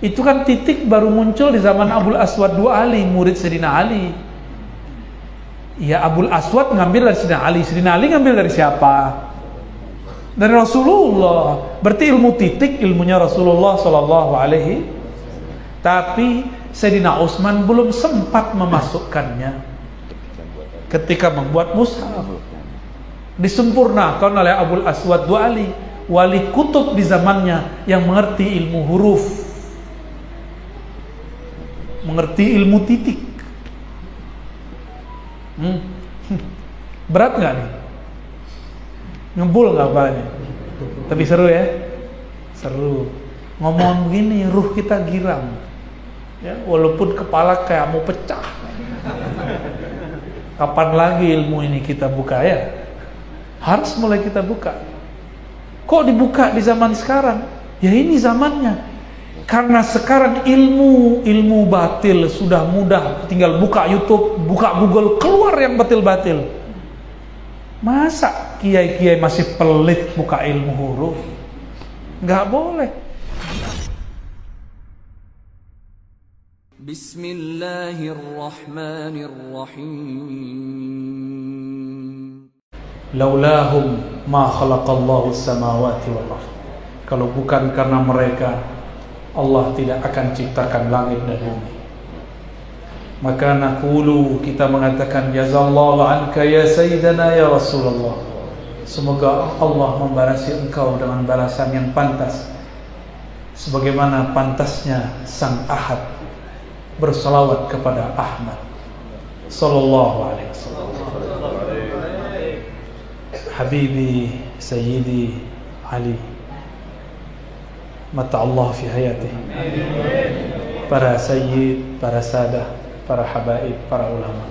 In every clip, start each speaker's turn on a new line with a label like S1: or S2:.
S1: Itu kan titik baru muncul di zaman Abul Aswad dua Ali, murid Sayyidina Ali. Ya, Abul Aswad ngambil dari Sayyidina Ali. Sayyidina Ali ngambil dari siapa? Dari Rasulullah. Berarti ilmu titik ilmunya Rasulullah Sallallahu Alaihi. Tapi Sayyidina Utsman belum sempat memasukkannya ketika membuat mushaf. Disempurnakan oleh Abul Aswad dua Ali, wali kutub di zamannya yang mengerti ilmu huruf, mengerti ilmu titik. Berat nggak nih? Ngebul nggak apanya? Tapi seru ya? Seru. Ngomong begini, ruh kita giram. Ya, walaupun kepala kayak mau pecah. Kapan lagi ilmu ini kita buka ya? Harus mulai kita buka. Kok dibuka di zaman sekarang? Ya ini zamannya. Karena sekarang ilmu batil sudah mudah, tinggal buka YouTube, buka Google, keluar yang batil-batil. Masa kiai-kiai masih pelit buka ilmu huruf? Nggak boleh. Bismillahirrahmanirrahim. Laulahum ma khalaqallahu samawati wal ardh. Kalau bukan karena mereka, Allah tidak akan ciptakan langit dan bumi. Maka naqulu, kita mengatakan jazallahu anka ya sayyidana ya Rasulullah. Semoga Allah membarasi engkau dengan balasan yang pantas, sebagaimana pantasnya sang Ahad bersalawat kepada Ahmad sallallahu alaihi wasallam. Habibi Sayyidi Ali, mata Allah fi hayatih. Para sayyid, para sadah, para habaib, para ulama,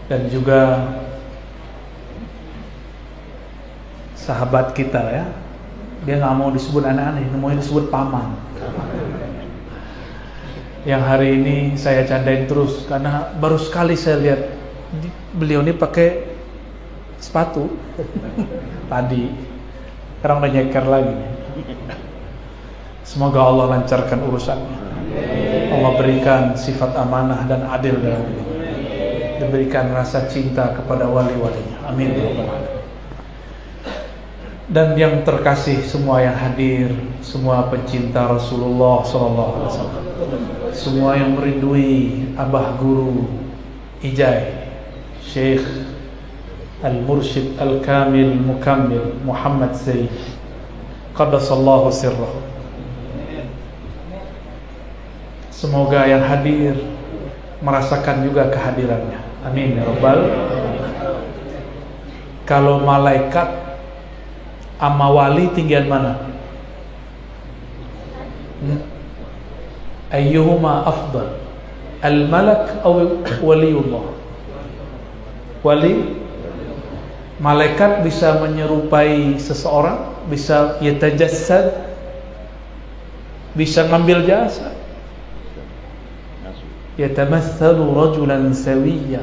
S1: dan juga sahabat kita ya. Dia nggak mau disebut aneh-aneh, mau disebut paman. Yang hari ini saya candain terus karena baru sekali saya lihat beliau ini pakai sepatu tadi. Sekarang udah nyeker lagi nih. Semoga Allah lancarkan urusannya. Allah berikan sifat amanah dan adil dalam dirinya. Diberikan rasa cinta kepada wali-walinya. Amin ya rabbal alamin. Dan yang terkasih semua yang hadir, semua pencinta Rasulullah sallallahu alaihi wasallam, semua yang merindui Abah Guru Ijai Syekh Al-Mursyid Al-Kamil Mukammil Muhammad Zaid qaddasallahu sirrahu. Semoga yang hadir merasakan juga kehadirannya. Amin ya rabbal. Kalau malaikat ama wali tinggian mana? Ayyuhuma afdal, al-malak aw waliullah? Wali. Malaikat bisa menyerupai seseorang, bisa yatajassad, bisa ngambil jasa. Yatamatsalu rajulan sawiyya.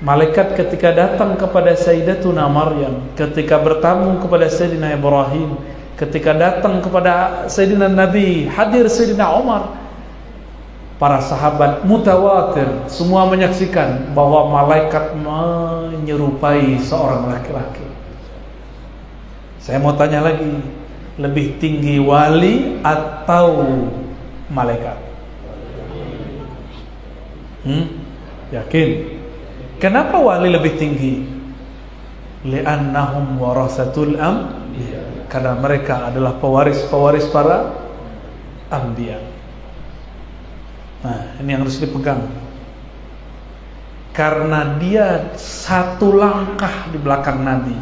S1: Malaikat ketika datang kepada Sayyidatuna Maryam, ketika bertamu kepada Sayyidina Ibrahim, ketika datang kepada Sayyidina Nabi, hadir Sayyidina Umar, para sahabat mutawatir semua menyaksikan bahwa malaikat menyerupai seorang laki-laki. Saya mau tanya lagi, lebih tinggi wali atau malaikat? Yakin? Kenapa wali lebih tinggi? Li'annahum warasatul anbiya. Karena mereka adalah pewaris-pewaris para anbiya. Nah, ini yang harus dipegang. Karena dia satu langkah di belakang Nabi.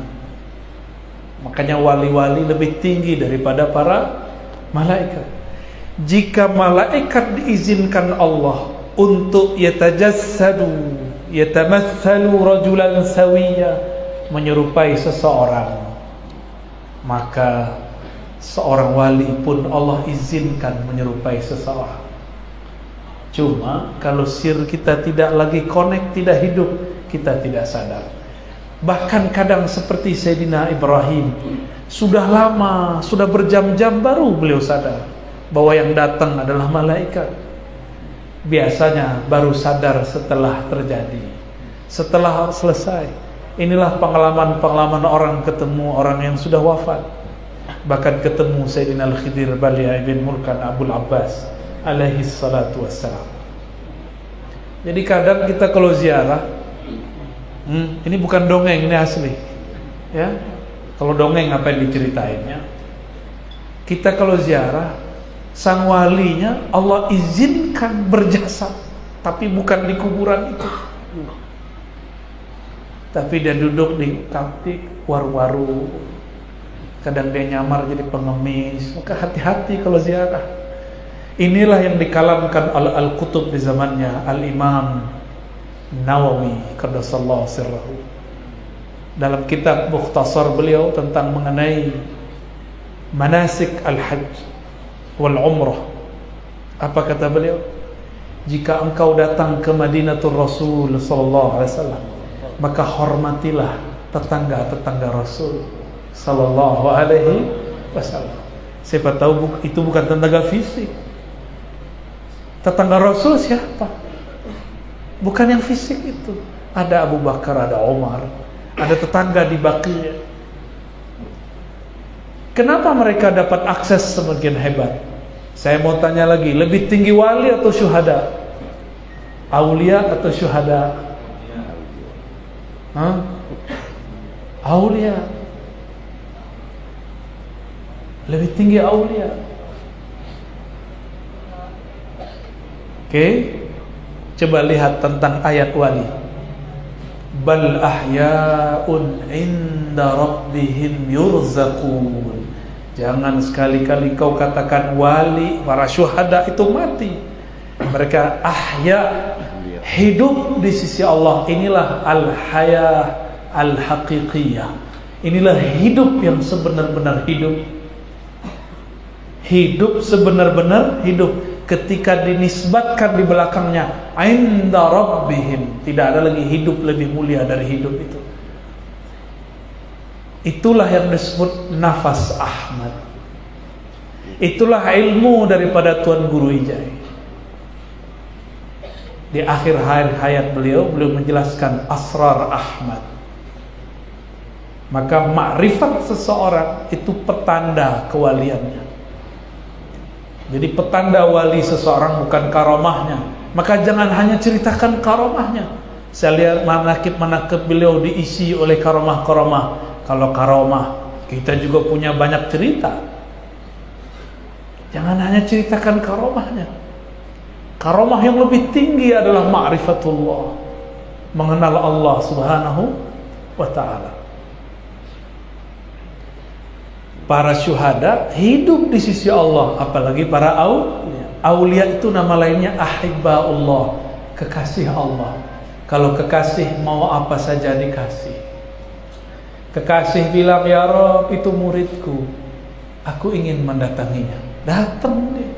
S1: Makanya wali-wali lebih tinggi daripada para malaikat. Jika malaikat diizinkan Allah untuk yatajassadu, yatamatsalu rajulan sawiyya, menyerupai seseorang, maka seorang wali pun Allah izinkan menyerupai seseorang. Cuma kalau sir kita tidak lagi connect, tidak hidup, kita tidak sadar. Bahkan kadang seperti Sayyidina Ibrahim, sudah lama, sudah berjam-jam baru beliau sadar bahwa yang datang adalah malaikat. Biasanya baru sadar setelah terjadi, setelah selesai. Inilah pengalaman-pengalaman orang ketemu orang yang sudah wafat. Bahkan ketemu Sayyidina Al-Khidir Balia ibn Mulkan Abul Abbas alaihi salatu wassalam. Jadi kadang kita kalau ziarah, ini bukan dongeng, ini asli. Ya, kalau dongeng apa yang diceritainnya? Kita kalau ziarah, sang walinya Allah izinkan berjasad, tapi bukan di kuburan itu. Tapi dia duduk di kantik waru-waru. Kadang dia nyamar jadi pengemis. Maka hati-hati kalau ziarah. Inilah yang dikalamkan oleh Al-Qutub di zamannya, Al-Imam Nawawi qaddasallahu sirrahu. Dalam kitab Mukhtasar beliau tentang mengenai manasik al-hajj wal umrah. Apa kata beliau? Jika engkau datang ke Madinatul Rasul sallallahu alaihi wasallam, maka hormatilah tetangga-tetangga Rasul sallallahu alaihi wasallam. Siapa tahu itu bukan tetangga fisik. Tetangga Rasul siapa? Bukan yang fisik itu. Ada Abu Bakar, ada Umar, ada tetangga di Baqi'. Kenapa mereka dapat akses semakin hebat? Saya mau tanya lagi, lebih tinggi wali atau syuhada? Aulia atau syuhada? Aulia. Lebih tinggi aulia. Oke, coba lihat tentang ayat wali. Bal ahya'un 'inda rabbihim yurzaqun. Jangan sekali-kali kau katakan wali, para syuhada itu mati. Mereka ahya, hidup di sisi Allah. Inilah al-hayah al-haqiqiyah. Inilah hidup yang sebenar-benar hidup. Hidup sebenar-benar hidup. Ketika dinisbatkan di belakangnya 'inda rabbihim, tidak ada lagi hidup lebih mulia dari hidup itu. Itulah yang disebut nafas Ahmad. Itulah ilmu daripada Tuan Guru Ijai. Di akhir hayat beliau menjelaskan asrar Ahmad. Maka makrifat seseorang itu petanda kewaliannya. Jadi petanda wali seseorang bukan karomahnya. Maka jangan hanya ceritakan karomahnya. Saya lihat manakib-manakib beliau diisi oleh karomah-karomah. Kalau karomah, kita juga punya banyak cerita. Jangan hanya ceritakan karomahnya. Karomah yang lebih tinggi adalah ma'rifatullah, mengenal Allah subhanahu wa ta'ala. Para syuhada hidup di sisi Allah, apalagi para aulia. Aulia itu nama lainnya ahibbaullah, kekasih Allah. Kalau kekasih mau apa saja dikasih. Kekasih bilang, ya Rabb, itu muridku, aku ingin mendatanginya. Datang dia.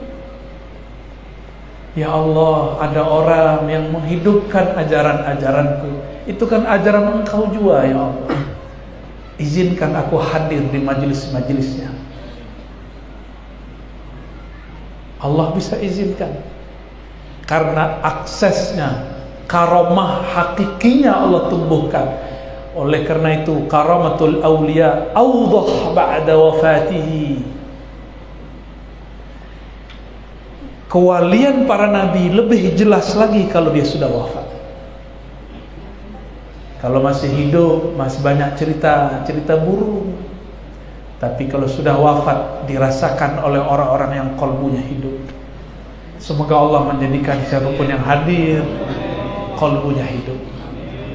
S1: Ya Allah, ada orang yang menghidupkan ajaran-ajaranku. Itu kan ajaran Engkau juga, ya Allah. Izinkan aku hadir di majelis-majelisnya. Allah bisa izinkan. Karena aksesnya, karomah hakikinya Allah tumbuhkan. Oleh karena itu, karamatul awliya awdah ba'da wafatihi. Kewalian para nabi lebih jelas lagi kalau dia sudah wafat. Kalau masih hidup, masih banyak cerita burung. Tapi kalau sudah wafat, dirasakan oleh orang-orang yang qalbunya hidup. Semoga Allah menjadikan siapapun yang hadir qalbunya hidup.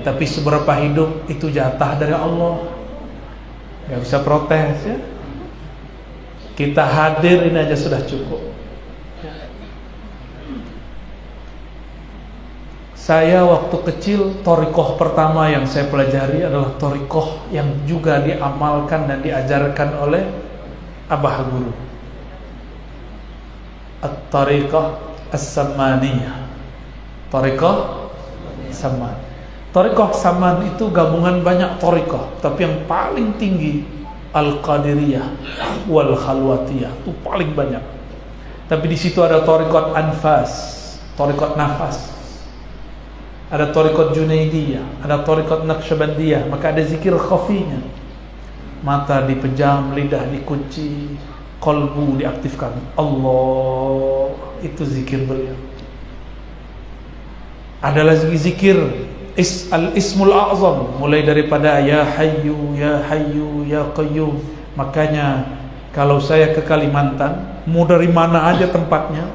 S1: Tapi seberapa hidup itu jatah dari Allah. Gak bisa protes ya. Kita hadir ini aja sudah cukup. Saya waktu kecil, thariqah pertama yang saya pelajari adalah thariqah yang juga diamalkan dan diajarkan oleh Abah Guru. At-thariqah as-samaniyah. Thariqah saman. Thariqah saman itu gabungan banyak thariqah, tapi yang paling tinggi Al-Qadiriyah wal Khalwatiyah, itu paling banyak. Tapi di situ ada thariqat anfas, thariqat nafas. Ada thariqat Junaidiyah, ada thariqat Naqsyabandiyah, maka ada zikir khafinya. Mata dipejam, lidah dikunci, qalbu diaktifkan. Allah, itu zikir beliau. Ada lagi zikir al-ismul a'zam, mulai daripada ya hayyu ya hayyu ya qayyum. Makanya kalau saya ke Kalimantan, mau dari mana aja tempatnya,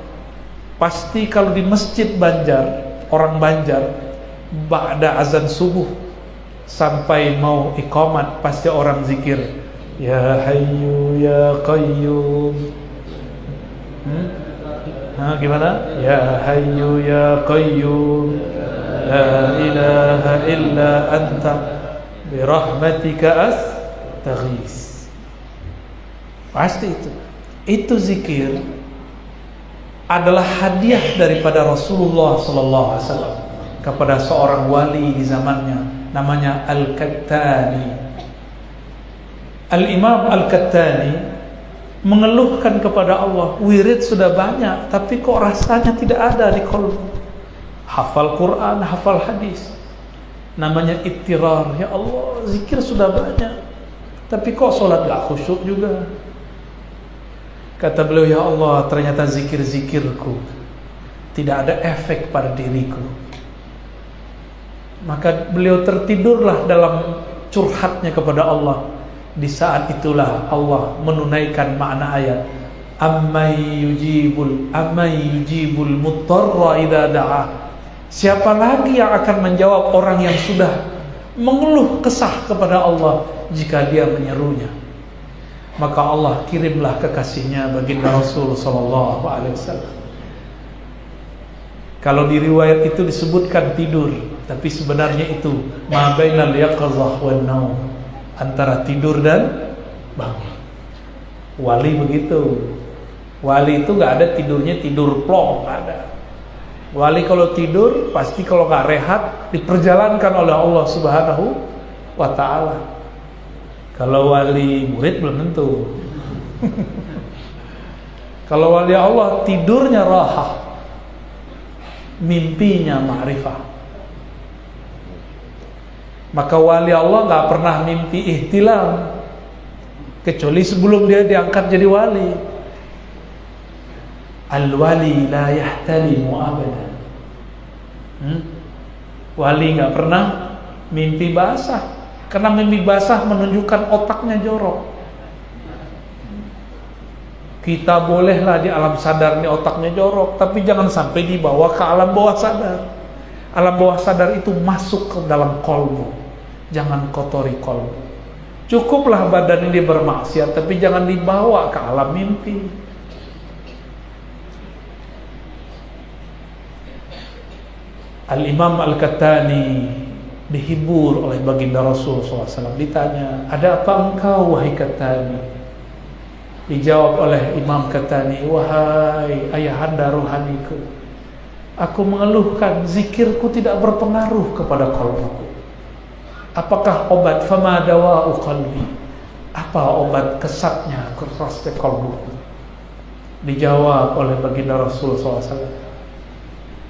S1: pasti kalau di Masjid Banjar, orang Banjar, ba'da azan subuh sampai mau iqamat, pasti orang zikir ya hayyu ya qayyum. Gimana? Ya hayyu ya qayyum la ilaha illa anta birahmatika astaghis. Pasti itu zikir adalah hadiah daripada Rasulullah sallallahu alaihi wasallam kepada seorang wali di zamannya, namanya Al-Kattani. Al-Imam Al-Kattani mengeluhkan kepada Allah, wirid sudah banyak tapi kok rasanya tidak ada di qalbu. Hafal Quran, hafal hadis, namanya ittirar. Ya Allah, zikir sudah banyak tapi kok sholat gak khusyuk juga. Kata beliau, ya Allah, ternyata zikir-zikirku tidak ada efek pada diriku. Maka beliau tertidurlah dalam curhatnya kepada Allah. Di saat itulah Allah menunaikan makna ayat Amman yujibul muttarra idza da'a. Siapa lagi yang akan menjawab orang yang sudah mengeluh kesah kepada Allah jika dia menyerunya? Maka Allah kirimlah kekasihnya baginda Rasul sallallahu alaihi wasallam. Kalau di riwayat itu disebutkan tidur, tapi sebenarnya itu ma bainal yaqظah wan naum, antara tidur dan bangun. Wali begitu. Wali itu enggak ada tidurnya tidur plong, enggak ada. Wali kalau tidur pasti kalau enggak rehat diperjalankan oleh Allah Subhanahu wa taala. Kalau wali murid belum tentu. Kalau wali Allah tidurnya raha, mimpinya ma'rifah. Maka wali Allah gak pernah mimpi ihtilam, kecuali sebelum dia diangkat jadi wali. Al-wali la yahtalimu abadan. Wali gak pernah mimpi basah, karena mimpi basah menunjukkan otaknya jorok. Kita bolehlah di alam sadar ini otaknya jorok, tapi jangan sampai dibawa ke alam bawah sadar. Alam bawah sadar itu masuk ke dalam kolbu. Jangan kotori kolbu. Cukuplah badan ini bermaksiat, tapi jangan dibawa ke alam mimpi. Al-Imam Al-Kattani dihibur oleh baginda Rasul SAW. Ditanya, ada apa engkau wahai Kattani? Dijawab oleh Imam Kattani, wahai ayahanda rohaniku, aku mengeluhkan zikirku tidak berpengaruh kepada qalbuku. Apakah obat? Fama dawa'u qalbi? Apa obat kesatnya, kerasnya qalbuku? Dijawab oleh baginda Rasul SAW,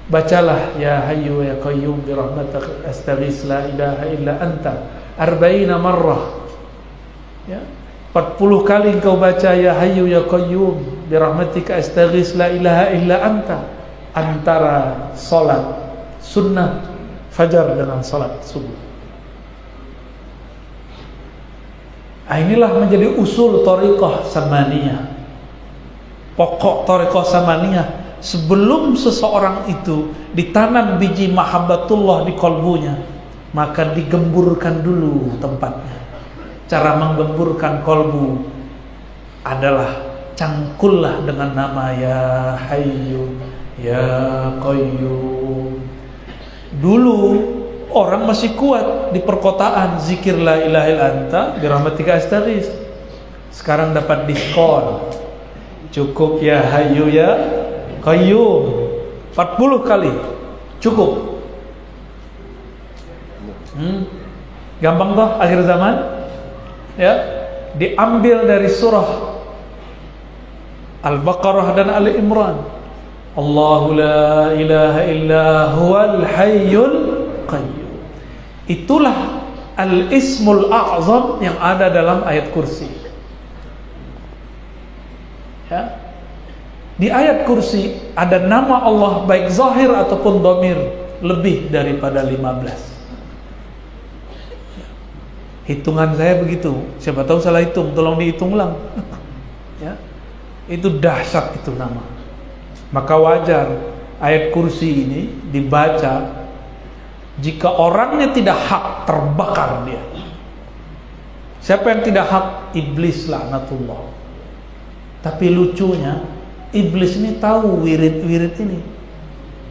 S1: bacalah ya hayyu ya qayyum bi rahmatika astaghis la ilaha illa anta 40 marrah. Ya, 40 kali engkau baca ya hayyu ya qayyum bi rahmatika astaghis la ilaha illa anta, antara salat sunnah fajar dengan salat subuh. Inilah menjadi usul thariqah samaniyah. Pokok thariqah samaniyah, sebelum seseorang itu ditanam biji mahabbatullah di kolbunya, maka digemburkan dulu tempatnya. Cara menggemburkan kolbu adalah cangkullah dengan nama ya hayyu ya qayyum. Dulu orang masih kuat di perkotaan zikir la ilaha illa anta birahmatika astaghis. Sekarang dapat diskon, cukup ya hayyu ya qayyum 40 kali cukup. Gampang toh akhir zaman. Ya, diambil dari surah Al-Baqarah dan Ali Imran. Allahu la ilaha illa huwal hayyul qayyum. Itulah al-ismul a'zam yang ada dalam ayat kursi. Ya. Di ayat kursi ada nama Allah baik zahir ataupun dhamir lebih daripada 15. Hitungan saya begitu. Siapa tahu salah hitung, tolong dihitung ulang. Ya. Itu dahsyat itu nama. Maka wajar ayat kursi ini dibaca. Jika orangnya tidak hak, terbakar dia. Siapa yang tidak hak? Iblis laknatullah. Tapi lucunya, iblis ini tahu wirid-wirid ini.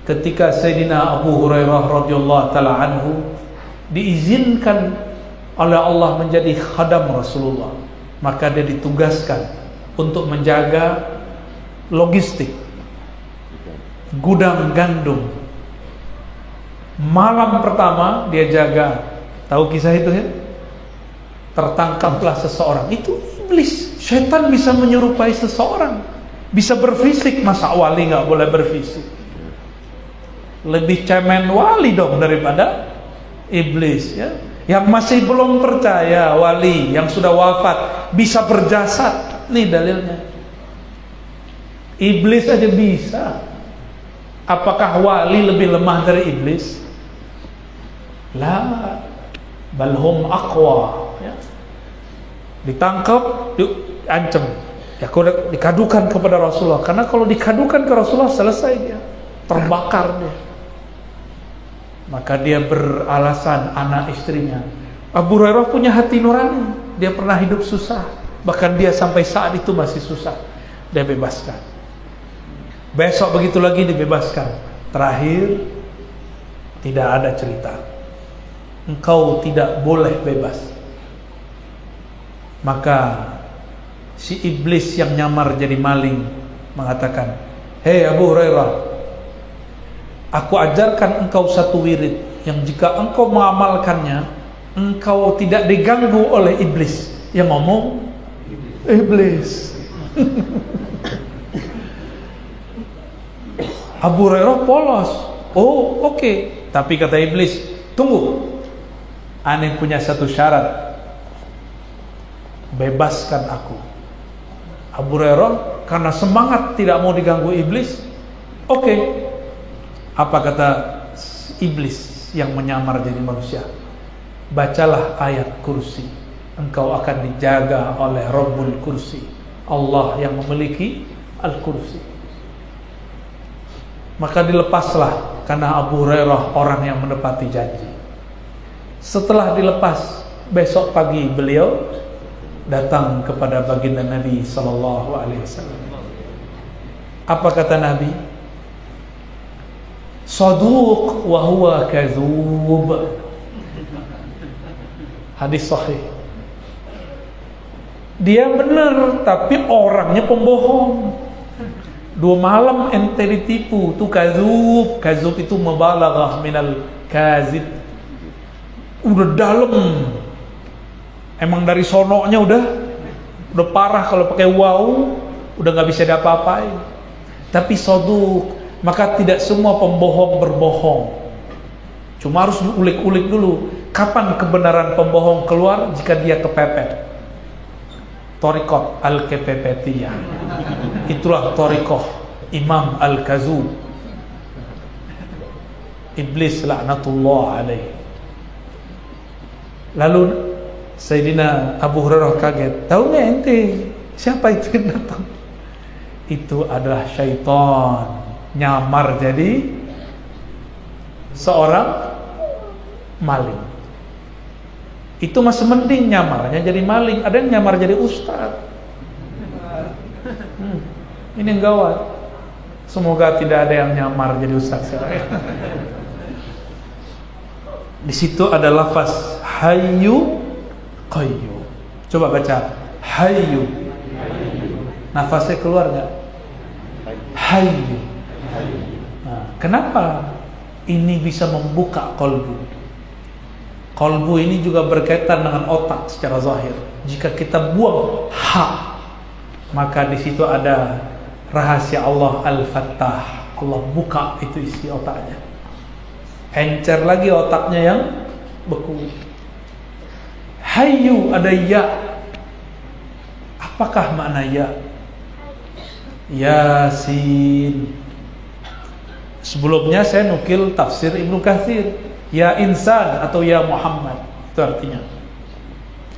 S1: Ketika Sayyidina Abu Hurairah radhiyallahu taala anhu diizinkan oleh Allah menjadi khadam Rasulullah, maka dia ditugaskan untuk menjaga logistik gudang gandum. Malam pertama dia jaga, tahu kisah itu ya? Tertangkaplah seseorang. Itu iblis. Syaitan bisa menyerupai seseorang, bisa berfisik. Masa wali nggak boleh berfisik? Lebih cemen wali dong daripada iblis ya. Yang masih belum percaya wali yang sudah wafat bisa berjasad. Nih dalilnya. Iblis aja bisa. Apakah wali lebih lemah dari iblis? La, balhum aqwa. Ya. Ditangkap, diancam. Ya, dikadukan kepada Rasulullah. Karena kalau dikadukan ke Rasulullah selesai dia, terbakar dia. Maka dia beralasan anak istrinya. Abu Hurairah punya hati nurani. Dia pernah hidup susah. Bahkan dia sampai saat itu masih susah. Dia bebaskan. Besok begitu lagi dibebaskan. Terakhir, tidak ada cerita. Engkau tidak boleh bebas. Maka si iblis yang nyamar jadi maling mengatakan, "Hei Abu Hurairah, aku ajarkan engkau satu wirid yang jika engkau mengamalkannya, engkau tidak diganggu oleh iblis." Yang ngomong iblis. Abu Hurairah polos. Oh, oke. Tapi kata iblis, tunggu. Aneh punya satu syarat. Bebaskan aku. Abu Hurairah karena semangat tidak mau diganggu iblis. Oke. Apa kata iblis yang menyamar jadi manusia? Bacalah ayat kursi. Engkau akan dijaga oleh Rabbul Kursi. Allah yang memiliki Al-Kursi. Maka dilepaslah karena Abu Hurairah orang yang menepati janji. Setelah dilepas, besok pagi beliau datang kepada baginda Nabi sallallahu alaihi wasallam. Apa kata Nabi? Saduq wa huwa kadzub. Hadis sahih. Dia benar tapi orangnya pembohong. 2 malam ente ditipu, itu kadzub. Kadzub itu mubalaghah minal kazib. Udah dalam. Emang dari sononya udah parah. Kalau pakai wow udah nggak bisa diapa-apain. Tapi saduq, maka tidak semua pembohong berbohong. Cuma harus diulik-ulik dulu. Kapan kebenaran pembohong keluar? Jika dia kepepet. Thariqah al-kepepetiyah. Itulah thariqah Imam Al-Kazub. Iblis laknatullah alaih. Lalu Sayyidina Abu Hurairah kaget. Tahu nggak ente siapa itu yang datang? Itu adalah syaitan nyamar jadi seorang maling. Itu masih mending nyamarnya jadi maling. Ada yang nyamar jadi ustaz. Ini yang gawat. Semoga tidak ada yang nyamar jadi ustaz. Di situ ada lafaz hayyu qayyum. Coba baca hayyu. Nafasnya keluar nggak? Hayyu. Nah, kenapa ini bisa membuka qalbu? Qalbu ini juga berkaitan dengan otak secara zahir. Jika kita buang hak, maka di situ ada rahasia Allah Al-Fattah. Allah buka itu isi otaknya. Encer lagi otaknya yang beku. Hayyu, ada ya. Apakah makna ya? Yasin. Sebelumnya saya nukil tafsir Ibnu Katsir, ya insan atau ya Muhammad. Itu artinya.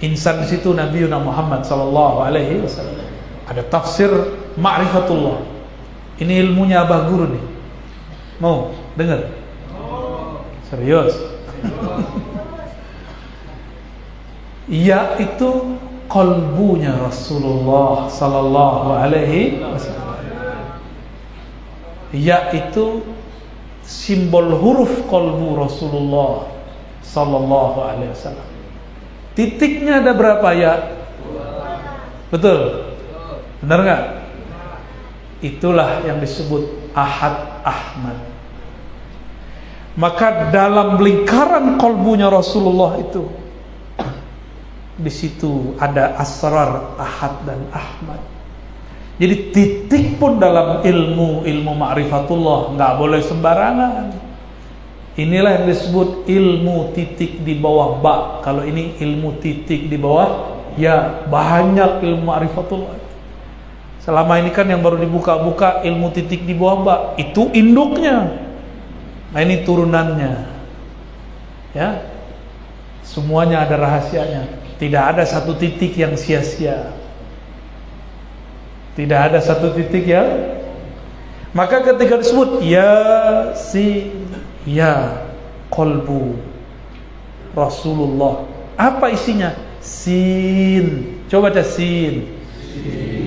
S1: Insan di situ Nabi Muhammad sallallahu alaihi wasallam. Ada tafsir ma'rifatullah. Ini ilmunya Abah Guru nih. Mau dengar? Serius? Ya itu qalbunya Rasulullah sallallahu alaihi wasallam. Ya itu simbol huruf qalbu Rasulullah sallallahu alaihi wasallam. Titiknya ada berapa ya? Betul? Benar enggak? Itulah yang disebut Ahad Ahmad. Maka dalam lingkaran qalbunya Rasulullah itu, di situ ada asrar Ahad dan Ahmad. Jadi titik pun dalam ilmu ma'rifatullah nggak boleh sembarangan. Inilah yang disebut ilmu titik di bawah ba. Kalau ini ilmu titik di bawah ya, banyak ilmu ma'rifatullah. Selama ini kan yang baru dibuka-buka ilmu titik di bawah ba, itu induknya. Nah ini turunannya. Ya. Semuanya ada rahasianya. Tidak ada satu titik yang sia-sia. Tidak ada satu titik yang. Maka ketika disebut ya si ya qalbu Rasulullah, apa isinya? Sin. Coba baca sin.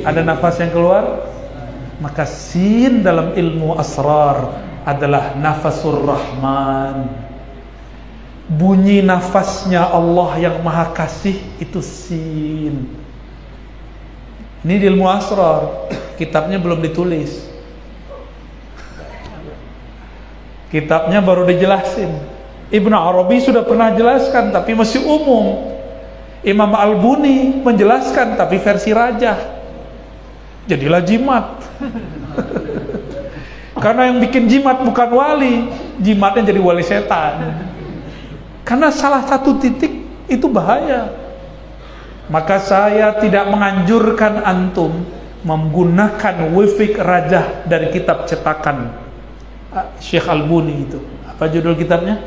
S1: Ada nafas yang keluar. Maka sin dalam ilmu asrar adalah nafasur Rahman. Bunyi nafasnya Allah yang Maha Kasih itu sin. Ini di ilmu asrar. Kitabnya belum ditulis. Kitabnya baru dijelasin. Ibnu Arabi sudah pernah jelaskan tapi masih umum. Imam Al-Buni menjelaskan tapi versi rajah. Jadilah jimat. Karena yang bikin jimat bukan wali, jimatnya jadi wali setan. Karena salah satu titik itu bahaya. Maka saya tidak menganjurkan antum menggunakan wifik rajah dari kitab cetakan Syekh Al-Buni itu. Apa judul kitabnya?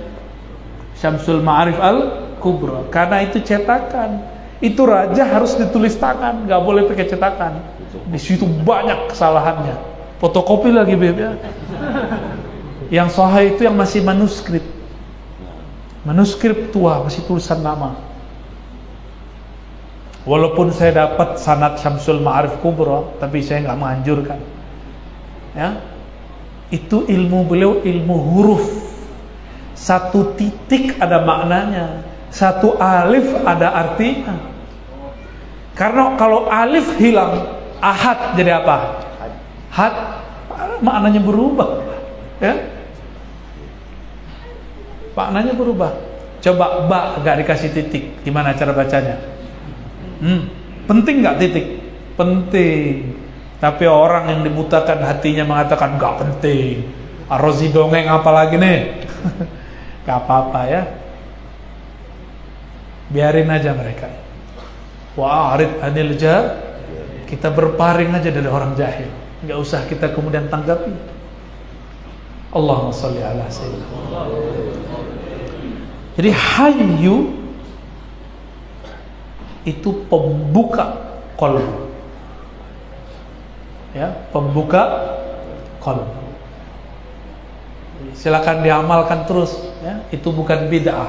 S1: Syamsul Ma'arif Al-Kubra. Karena itu cetakan. Itu rajah harus ditulis tangan, nggak boleh pakai cetakan. Di situ banyak kesalahannya. Fotokopi lagi beb ya. Yang sahih itu yang masih manuskrip. Manuskrip tua, masih tulisan nama. Walaupun saya dapat sanad Syamsul Ma'arif Kubra, tapi saya nggak menganjurkan. Ya, itu ilmu beliau ilmu huruf. Satu titik ada maknanya, satu alif ada artinya. Karena kalau alif hilang, ahad jadi apa? Had, maknanya berubah. Ya, maknanya berubah. Coba ba gak dikasih titik, gimana cara bacanya? Penting gak titik? Penting. Tapi orang yang dibutakan hatinya mengatakan gak penting. Ar-Razi dongeng apa lagi nih? Gak apa-apa ya. Biarin aja mereka. Wa'arid anil jah. Kita berparing aja dari orang jahil. Gak usah kita kemudian tanggapi. Allahumma sholli ala sayyidina. Jadi hayyu itu pembuka qalbu. Ya, pembuka qalbu. Silakan diamalkan terus ya. Itu bukan bid'ah.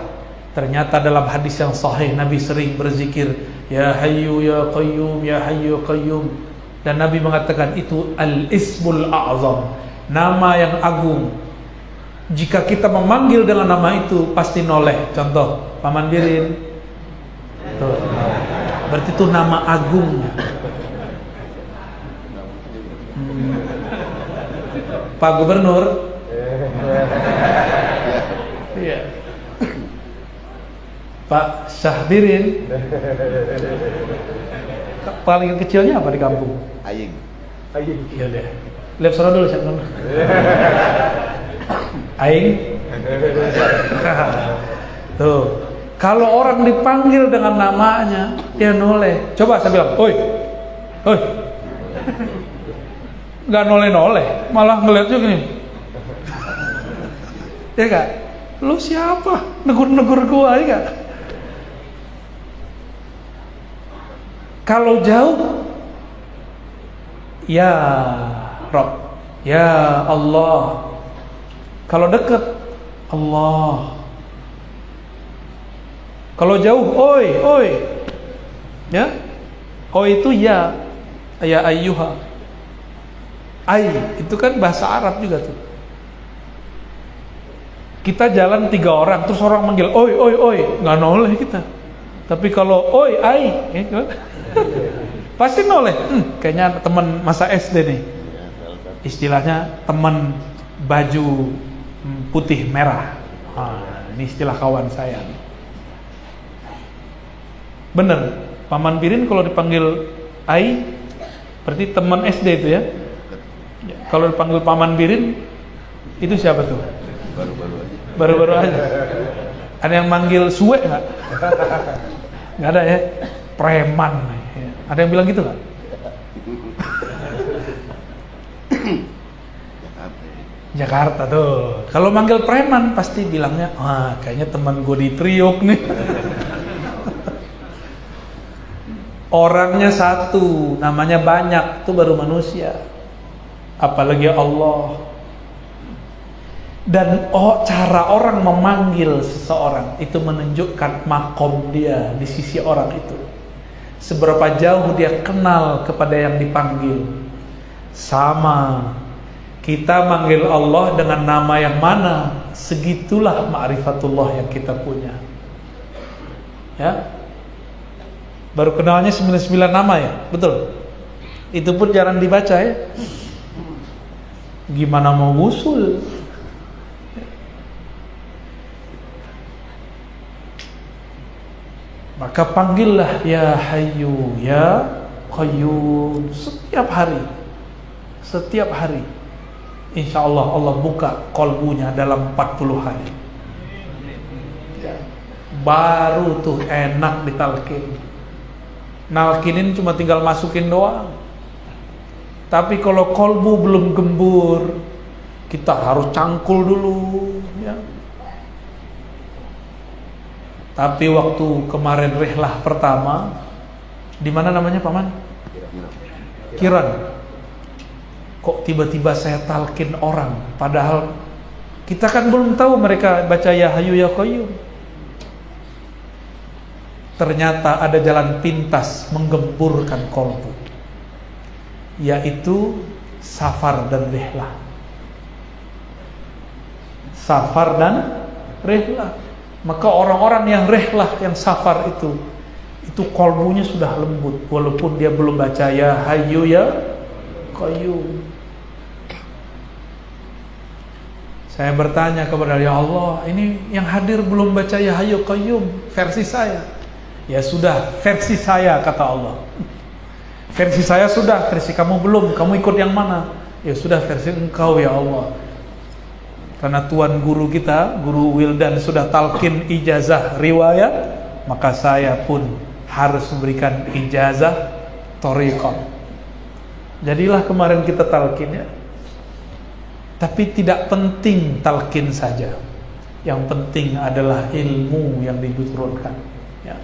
S1: Ternyata dalam hadis yang sahih Nabi sering berzikir ya hayyu ya qayyum ya hayyu qayyum, dan Nabi mengatakan itu al-ismul a'zam, nama yang agung. Jika kita memanggil dengan nama itu pasti noleh. Contoh Pak Mandirin. Tuh. Berarti itu nama agungnya. Pak Gubernur. Iya. Pak Syahbirin. Paling kecilnya apa di kampung?
S2: Aying.
S1: Iya deh. Lihat suara dulu siapa dulu. Aing. Tuh. Kalau orang dipanggil dengan namanya, dia noleh. Coba saya bilang, oi. Nggak noleh, malah ngeliat juga nih. Ya kak, lu siapa? Negur-negur gua, ya kak. Kalau jauh, ya Rob, ya Allah. Kalau dekat, Allah. Kalau jauh, oi. Ya, oi itu ya ayyuha. Ai itu kan bahasa Arab juga tuh. Kita jalan 3 orang, terus orang manggil oi, nggak noleh kita. Tapi kalau oi, ai, ya, pasti noleh. Kayaknya teman masa SD nih. Istilahnya teman baju putih merah. Ini istilah kawan saya. Bener, Paman Birin kalau dipanggil ai, berarti teman SD itu ya. Kalau dipanggil Paman Birin, itu siapa tuh? Baru-baru aja. Ada yang manggil suwe nggak? Nggak ada ya. Preman. Ada yang bilang gitu nggak? Jakarta tuh. Kalau manggil preman pasti bilangnya, wah kayaknya teman gue di Triuk nih. Orangnya satu, namanya banyak, itu baru manusia. Apalagi Allah. Dan cara orang memanggil seseorang itu menunjukkan makom dia di sisi orang itu. Seberapa jauh dia kenal kepada yang dipanggil. Sama, kita manggil Allah dengan nama yang mana, segitulah ma'rifatullah yang kita punya. Ya. Baru kenalnya 99 nama ya, betul. Itu pun jarang dibaca ya. Gimana mau usul? Maka panggillah ya Hayyu ya Qayyum setiap hari. Insya Allah Allah buka kolbunya dalam 40 hari. Baru tuh enak ditalkin. Nalkinin cuma tinggal masukin doang. Tapi kalau kolbu belum gembur, kita harus cangkul dulu ya. Tapi waktu kemarin rihlah pertama, di mana namanya Paman? Kiran. Kok tiba-tiba saya talkin orang, padahal kita kan belum tahu mereka baca ya Hayyu ya Qayyum. Ternyata ada jalan pintas menggemburkan kolbu, yaitu safar dan rihlah. Safar dan rihlah. Maka orang-orang yang rihlah, yang safar itu kolbunya sudah lembut, walaupun dia belum baca ya Hayyu ya Qayyum. Saya bertanya kepada ya Allah, ini yang hadir belum baca ya Hayyu Qayyum versi saya. Ya sudah, versi saya kata Allah. Versi saya sudah, versi kamu belum. Kamu ikut yang mana? Ya sudah, versi engkau ya Allah. Karena tuan guru kita, Guru Wildan sudah talqin ijazah riwayat, maka saya pun harus memberikan ijazah thariqah. Jadilah kemarin kita talqin ya. Tapi tidak penting talqin saja. Yang penting adalah ilmu yang diturunkan ya.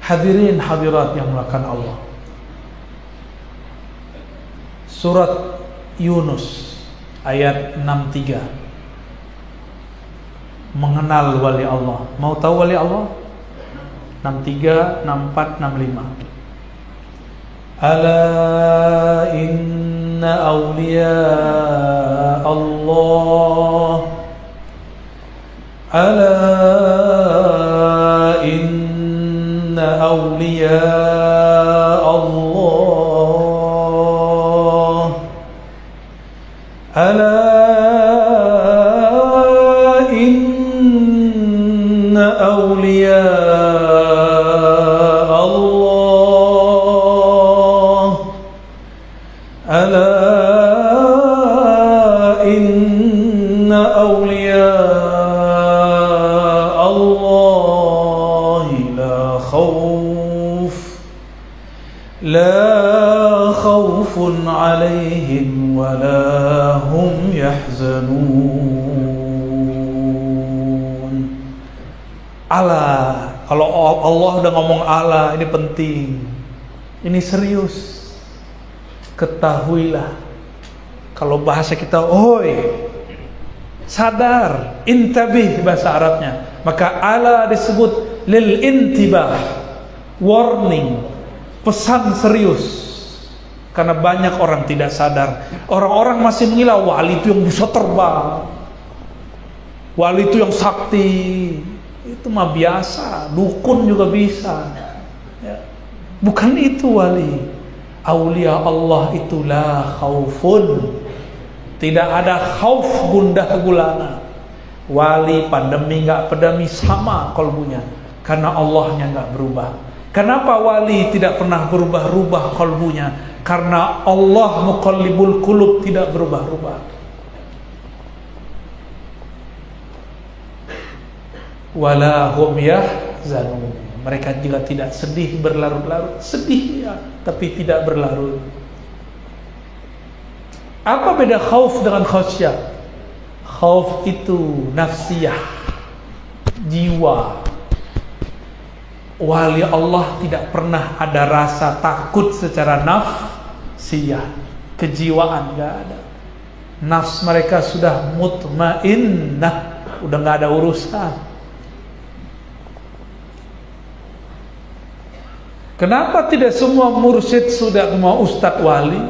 S1: Hadirin hadirat yang mulakan Allah. Surat Yunus ayat 63. Mengenal wali Allah. Mau tahu wali Allah? 63, 64, 65. Ala inna awliya Allah. Ala inna awliya Allah. Ala inna awliya Allah عليهم ولا هم يحزنون. Allah, kalau Allah udah ngomong Allah, ini penting, ini serius. Ketahuilah, kalau bahasa kita, oi, sadar, intabih bahasa Arabnya. Maka Allah disebut lil intibah, warning, pesan serius. Karena banyak orang tidak sadar. Orang-orang masih mengira wali itu yang bisa terbang, wali itu yang sakti. Itu mah biasa, dukun juga bisa ya. Bukan itu wali. Aulia Allah itu la khaufun, tidak ada khauf gundah gulana. Wali pandemi nggak pandemi sama kalbunya, karena Allahnya nggak berubah. Kenapa wali tidak pernah berubah-ubah kalbunya? Karena Allah muqallibul qulub, tidak berubah-ubah. Wala hum yahzanun, mereka juga tidak sedih berlarut-larut. Sedih ya, tapi tidak berlarut. Apa beda khauf dengan khasyah? Khauf itu nafsiyah, jiwa. Wali Allah tidak pernah ada rasa takut secara nafsiyah, kejiwaan gak ada. Nafs mereka sudah mutmainnah, udah gak ada urusan. Kenapa tidak semua mursyid sudah semua ustadz wali?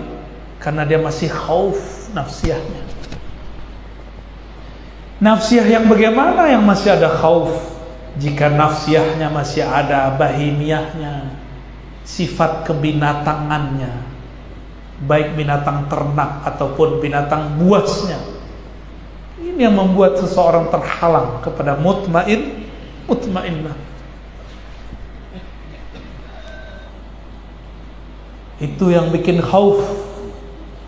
S1: Karena dia masih khauf nafsiyahnya. Nafsiyah yang bagaimana yang masih ada khauf? Jika nafsiyahnya masih ada bahimiyahnya, sifat kebinatangannya, baik binatang ternak ataupun binatang buasnya, ini yang membuat seseorang terhalang kepada mutmainnah. Itu yang bikin khauf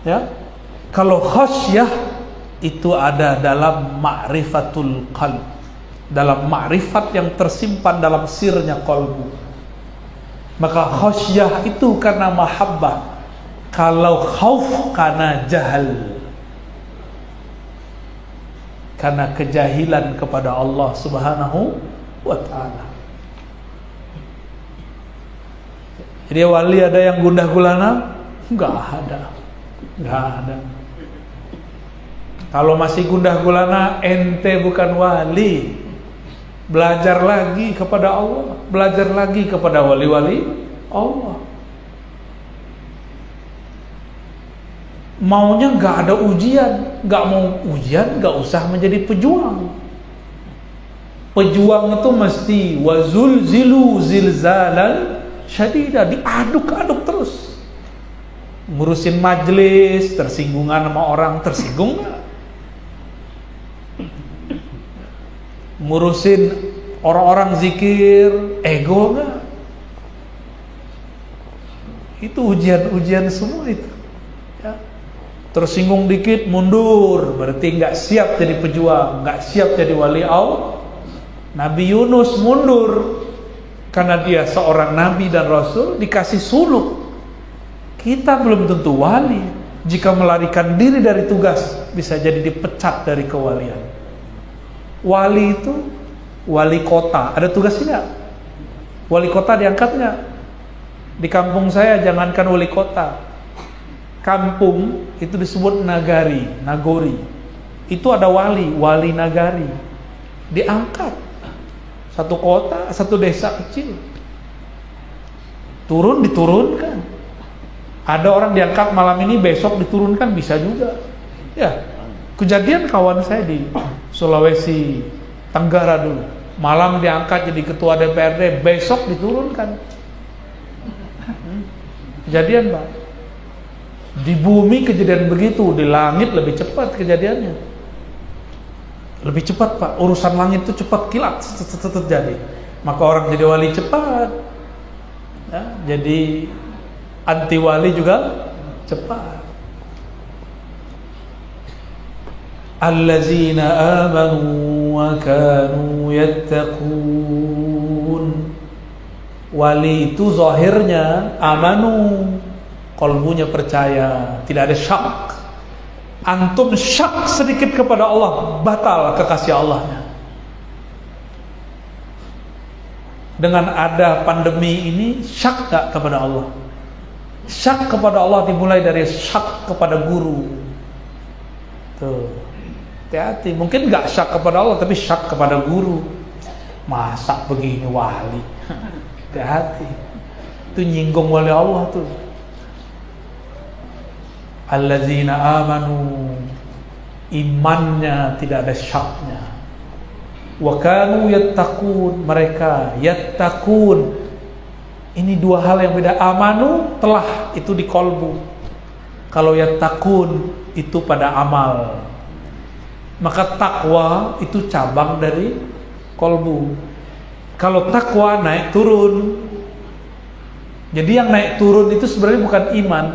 S1: ya. Kalau khasyah itu ada dalam ma'rifatul qalb, dalam ma'rifat yang tersimpan dalam sirnya qalbu. Maka khasyah itu karena mahabbah. Kalau khauf karena jahal, karena kejahilan kepada Allah Subhanahu wa ta'ala. Jadi wali ada yang gundah gulana? Enggak ada. Kalau masih gundah gulana, ente bukan wali. Belajar lagi kepada Allah, belajar lagi kepada wali-wali Allah. Maunya enggak ada ujian, enggak mau ujian, enggak usah menjadi pejuang. Pejuang itu mesti wazulzilu zilzalan syadidah, diaduk-aduk terus. Ngurusin majelis, tersinggungan sama orang, tersinggung gak? Ngurusin orang-orang zikir, ego gak? Itu ujian-ujian semua itu ya. Tersinggung dikit, mundur, berarti gak siap jadi pejuang, gak siap jadi wali Allah. Nabi Yunus mundur karena dia seorang nabi dan rasul, dikasih suluk. Kita belum tentu wali. Jika melarikan diri dari tugas, bisa jadi dipecat dari kewalian. Wali itu wali kota, ada tugasnya nggak? Wali kota diangkat nggak? Di kampung saya jangankan wali kota, kampung itu disebut nagori. Itu ada wali nagari, diangkat. Satu kota, satu desa kecil, diturunkan. Ada orang diangkat malam ini, besok diturunkan, bisa juga ya. Kejadian kawan saya di Sulawesi Tenggara dulu, malam diangkat jadi ketua DPRD, besok diturunkan. Kejadian Pak. Di bumi kejadian begitu, di langit lebih cepat kejadiannya. Lebih cepat Pak, urusan langit itu cepat kilat terjadi. Maka orang jadi wali cepat ya, jadi anti wali juga cepat. Allazina amanu wa kanu yattaqun. Wali itu zahirnya amanu, qalbunya percaya, tidak ada syak. Antum syak sedikit kepada Allah, batal kekasih Allahnya. Dengan ada pandemi ini, syak gak kepada Allah? Syak kepada Allah dimulai dari syak kepada guru. Tuh, hati-hati. Mungkin gak syak kepada Allah, tapi syak kepada guru. Masa begini wali? Hati-hati. Itu nyinggung wali Allah tuh. Allazina amanu, imannya tidak ada syaknya. Wa kanu yattaqun, mereka yattaqun. Ini dua hal yang beda. Amanu telah, itu di kolbu. Kalau yattaqun itu pada amal. Maka takwa itu cabang dari kolbu. Kalau takwa naik turun. Jadi yang naik turun itu sebenarnya bukan iman,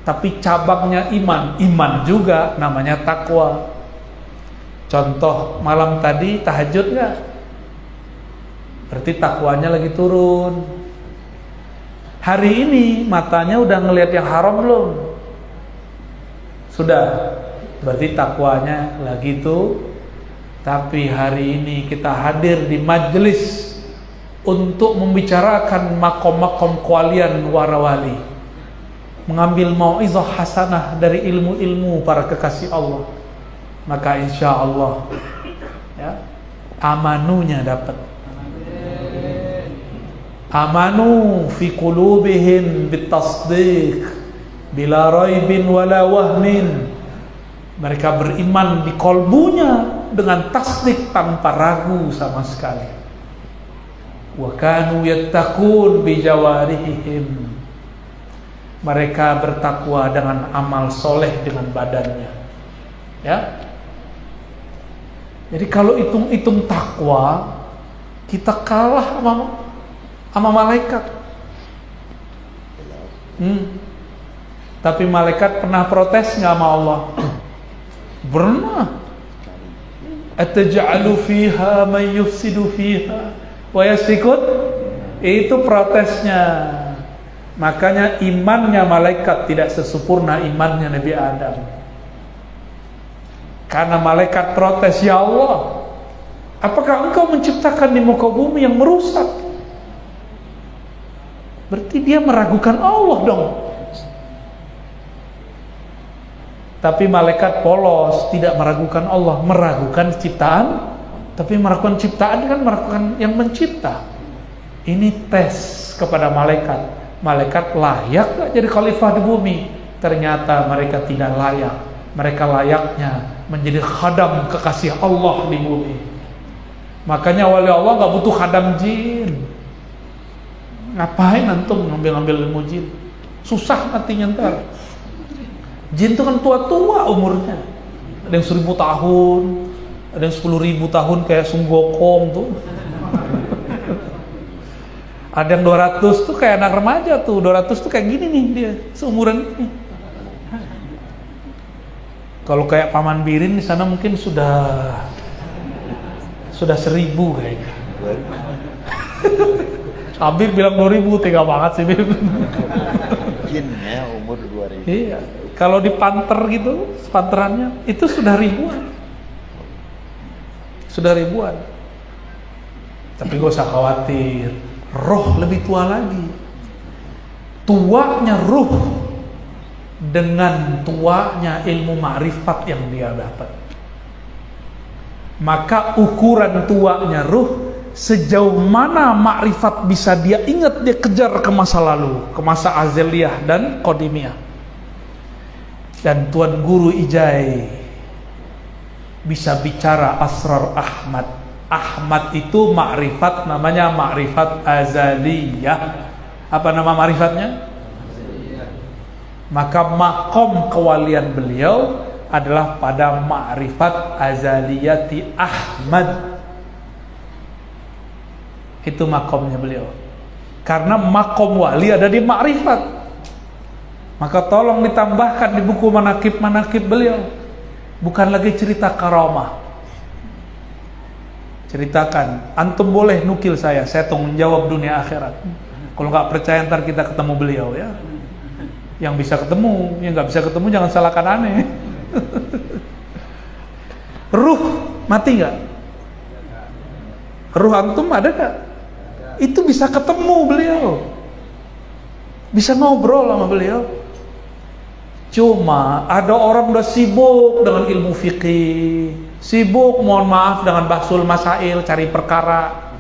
S1: tapi cabangnya iman. Iman juga namanya takwa. Contoh, malam tadi tahajud gak? Berarti takwanya lagi turun. Hari ini matanya udah ngelihat yang haram belum? Sudah. Berarti takwanya lagi tuh. Tapi hari ini kita hadir di majelis untuk membicarakan makom-makom kewalian warawali, mengambil mau'izah hasanah dari ilmu-ilmu para kekasih Allah. Maka insya Allah ya, amanunya dapat. Amanu fi qulubihim bitasdiq bila raibin wala wahmin. Mereka beriman di kolbunya dengan tasdik tanpa ragu sama sekali. Wa kanu yattaqun bi jawarihim. Mereka bertakwa dengan amal soleh dengan badannya. Ya. Jadi kalau hitung-hitung takwa, kita kalah sama malaikat. Tapi malaikat pernah protes nggak sama Allah? Pernah. Ataj'alu fiha man yufsidu fiha wa yasfikut. Itu protesnya. Makanya imannya malaikat tidak sesempurna imannya Nabi Adam. Karena malaikat protes, ya Allah, apakah engkau menciptakan di muka bumi yang merusak? Berarti dia meragukan Allah dong. Tapi malaikat polos, tidak meragukan Allah, meragukan ciptaan. Tapi meragukan ciptaan kan meragukan yang mencipta. Ini tes kepada malaikat. Malaikat layak gak jadi khalifah di bumi? Ternyata mereka tidak layak. Mereka layaknya menjadi khadam kekasih Allah di bumi. Makanya wali Allah gak butuh khadam jin. Ngapain antum ngambil-ngambil ilmu jin? Susah nantinya ntar. Jin itu kan tua-tua umurnya. Ada yang 1000 tahun, ada yang 10.000 tahun kayak Sung Gokong tuh. Ada yang 200 tuh kayak anak remaja tuh. 200 tuh kayak gini nih dia, seumuran ini. Kalau kayak Paman Birin di sana mungkin sudah 1000 kayaknya. Habib bilang 2000, tega banget sih Bib.
S2: Jinnya umur 2000.
S1: Iya. Kalau di panter gitu, panterannya itu sudah ribuan. Sudah ribuan. Tapi gak usah khawatir. Roh lebih tua lagi. Tuanya ruh dengan tuanya ilmu ma'rifat yang dia dapat. Maka ukuran tuanya ruh, sejauh mana ma'rifat bisa dia ingat, dia kejar ke masa lalu, ke masa azaliyah dan qadimiyah. Dan Tuan Guru Ijai bisa bicara asrar Ahmad. Ahmad itu ma'rifat, namanya ma'rifat azaliyah. Apa nama ma'rifatnya? Maka makom kewalian beliau adalah pada ma'rifat azaliyati Ahmad. Itu makomnya beliau. Karena makom wali ada di ma'rifat. Maka tolong ditambahkan di buku manakib-manakib beliau. Bukan lagi cerita karamah. Ceritakan, antum boleh nukil saya tanggung jawab dunia akhirat. Kalau nggak percaya ntar kita ketemu beliau ya. Yang bisa ketemu, yang nggak bisa ketemu jangan salahkan aneh. Ruh mati nggak? Ruh antum ada nggak? Itu bisa ketemu beliau, bisa ngobrol sama beliau. Cuma ada orang udah sibuk dengan ilmu fikih, sibuk mohon maaf dengan bahsul masail, cari perkara,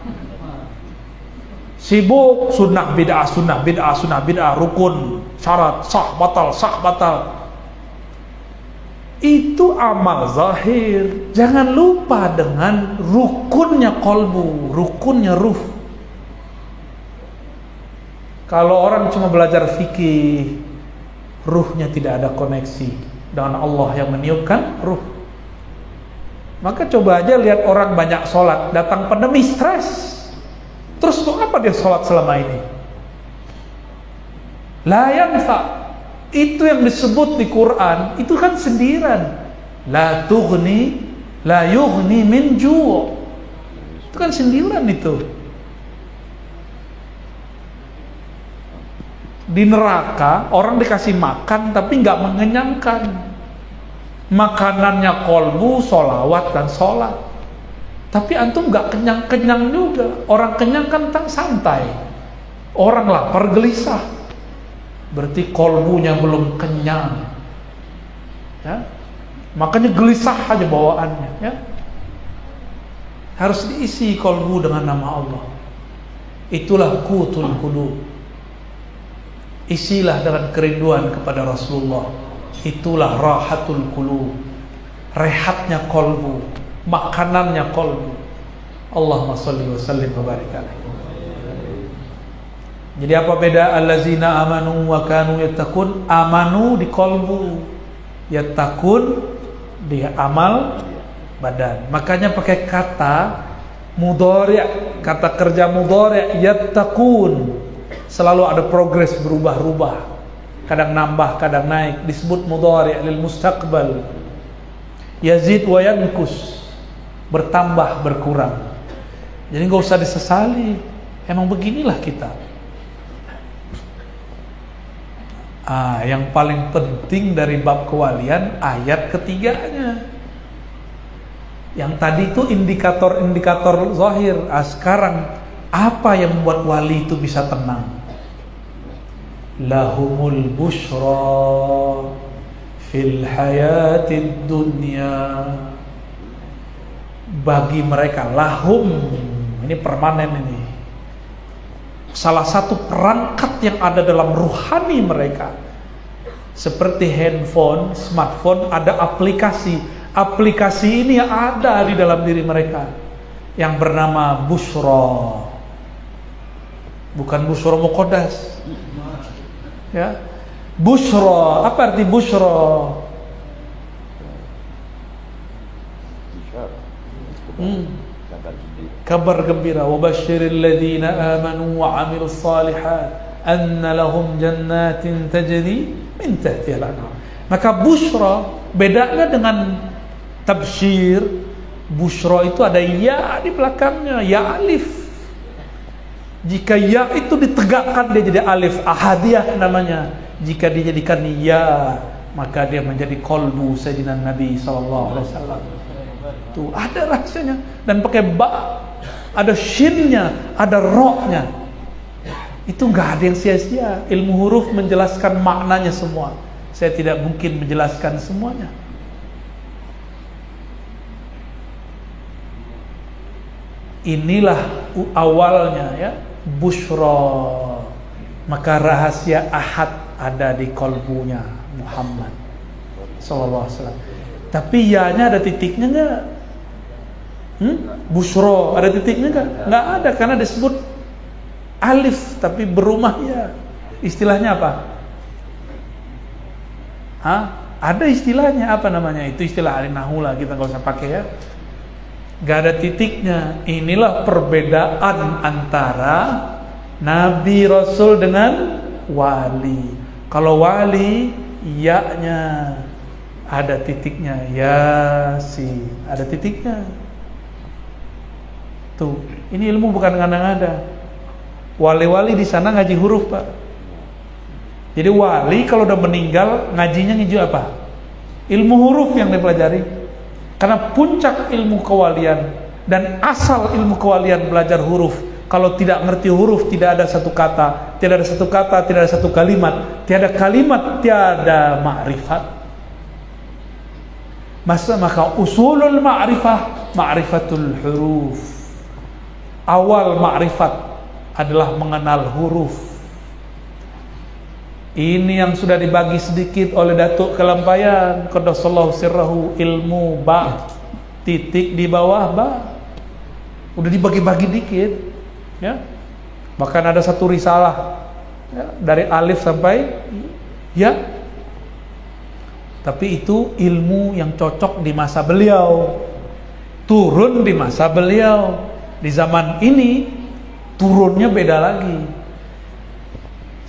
S1: sibuk sunnah bid'ah, sunnah bid'ah, sunnah bid'ah, rukun, syarat, sah batal. Itu amal zahir. Jangan lupa dengan rukunnya kolbu, rukunnya ruh. Kalau orang cuma belajar fikih, ruhnya tidak ada koneksi dengan Allah yang meniupkan ruh. Maka coba aja lihat orang banyak sholat, datang pandemi, stres. Terus untuk apa dia sholat selama ini? La yanfa. Itu yang disebut di Quran, itu kan sindiran. La yughni min ju'. Itu kan sindiran itu. Di neraka orang dikasih makan tapi nggak mengenyangkan. Makanannya kolbu, sholawat dan sholat. Tapi antum nggak kenyang-kenyang juga. Orang kenyang kan santai. Orang lapar gelisah. Berarti kolbunya belum kenyang. Ya? Makanya gelisah aja bawaannya. Ya? Harus diisi kolbu dengan nama Allah. Itulah qutul qulub. Isilah dengan kerinduan kepada Rasulullah. Itulah rahatul qulub. Rehatnya kolbu, makanannya kolbu. Allahumma sholli wa sallim wa barik alaihi. Jadi apa beda allazina amanu wa kanu yattaqun? Amanu di kolbu, yattaqun di amal badan. Makanya pakai kata mudhari', kata kerja mudhari', yattaqun. Selalu ada progres, berubah-ubah. Kadang nambah, kadang naik. Disebut mudhari' lil mustaqbal. Yazid wa yankus. Bertambah, berkurang. Jadi enggak usah disesali. Emang beginilah kita. Yang paling penting dari bab kewalian ayat ketiganya. Yang tadi itu indikator-indikator zahir. Sekarang apa yang membuat wali itu bisa tenang? Lahumul busyra fil hayatid dunya. Bagi mereka, lahum, ini permanen ini. Salah satu perangkat yang ada dalam ruhani mereka, seperti handphone, smartphone, ada aplikasi. Aplikasi ini ada di dalam diri mereka yang bernama busyra. Bukan busyra muqaddas. Ya. Busyra, apa arti busyra? Kabar gembira. Wa basyiril ladzina amanu wa 'amilus shalihat anna lahum jannatin tajri min tahtiha al-anhar. Maka busyra bedanya dengan tabsyir. Busyra itu ada ya di belakangnya, ya alif. Jika ya itu ditegakkan dia jadi alif, ahadiyah namanya. Jika dijadikan ya, maka dia menjadi qalbu Sayyidina Nabi sallallahu alaihi wasallam. Tuh ada rahasianya. Dan pakai ba, ada shinnya, ada ro-nya. Itu enggak ada yang sia-sia. Ilmu huruf menjelaskan maknanya semua. Saya tidak mungkin menjelaskan semuanya. Inilah awalnya ya, busyra. Maka rahasia ahad ada di kolbunya Muhammad sallallahu alaihi wasallam. Tapi ya-nya ada titiknya enggak? Busyra ada titiknya enggak? Enggak ada, karena disebut alif tapi berumah ya. Istilahnya apa? Ada istilahnya, apa namanya? Itu istilah ahli nahwu lah, kita enggak usah pakai ya. Enggak ada titiknya. Inilah perbedaan antara Nabi Rasul dengan wali. Kalau wali ya-nya ada titiknya, Yasin, ada titiknya. Tuh, ini ilmu bukan ngada-ngada. Wali-wali di sana ngaji huruf, Pak. Jadi wali kalau udah meninggal ngajinya ngiju apa? Ilmu huruf yang dipelajari. Karena puncak ilmu kewalian dan asal ilmu kewalian belajar huruf. Kalau tidak ngerti huruf, tidak ada satu kata, tidak ada satu kata, tidak ada satu kalimat, tiada kalimat, tiada ma'rifat. Maka usulul ma'rifah, ma'rifatul huruf. Awal ma'rifat adalah mengenal huruf. Ini yang sudah dibagi sedikit oleh Datuk Kelampayan, qaddasallahu sirrahu, ilmu ba, titik di bawah ba. Udah dibagi-bagi dikit, ya. Bahkan ada satu risalah, ya, dari alif sampai ya. Tapi itu ilmu yang cocok di masa beliau, turun di masa beliau. Di zaman ini turunnya beda lagi.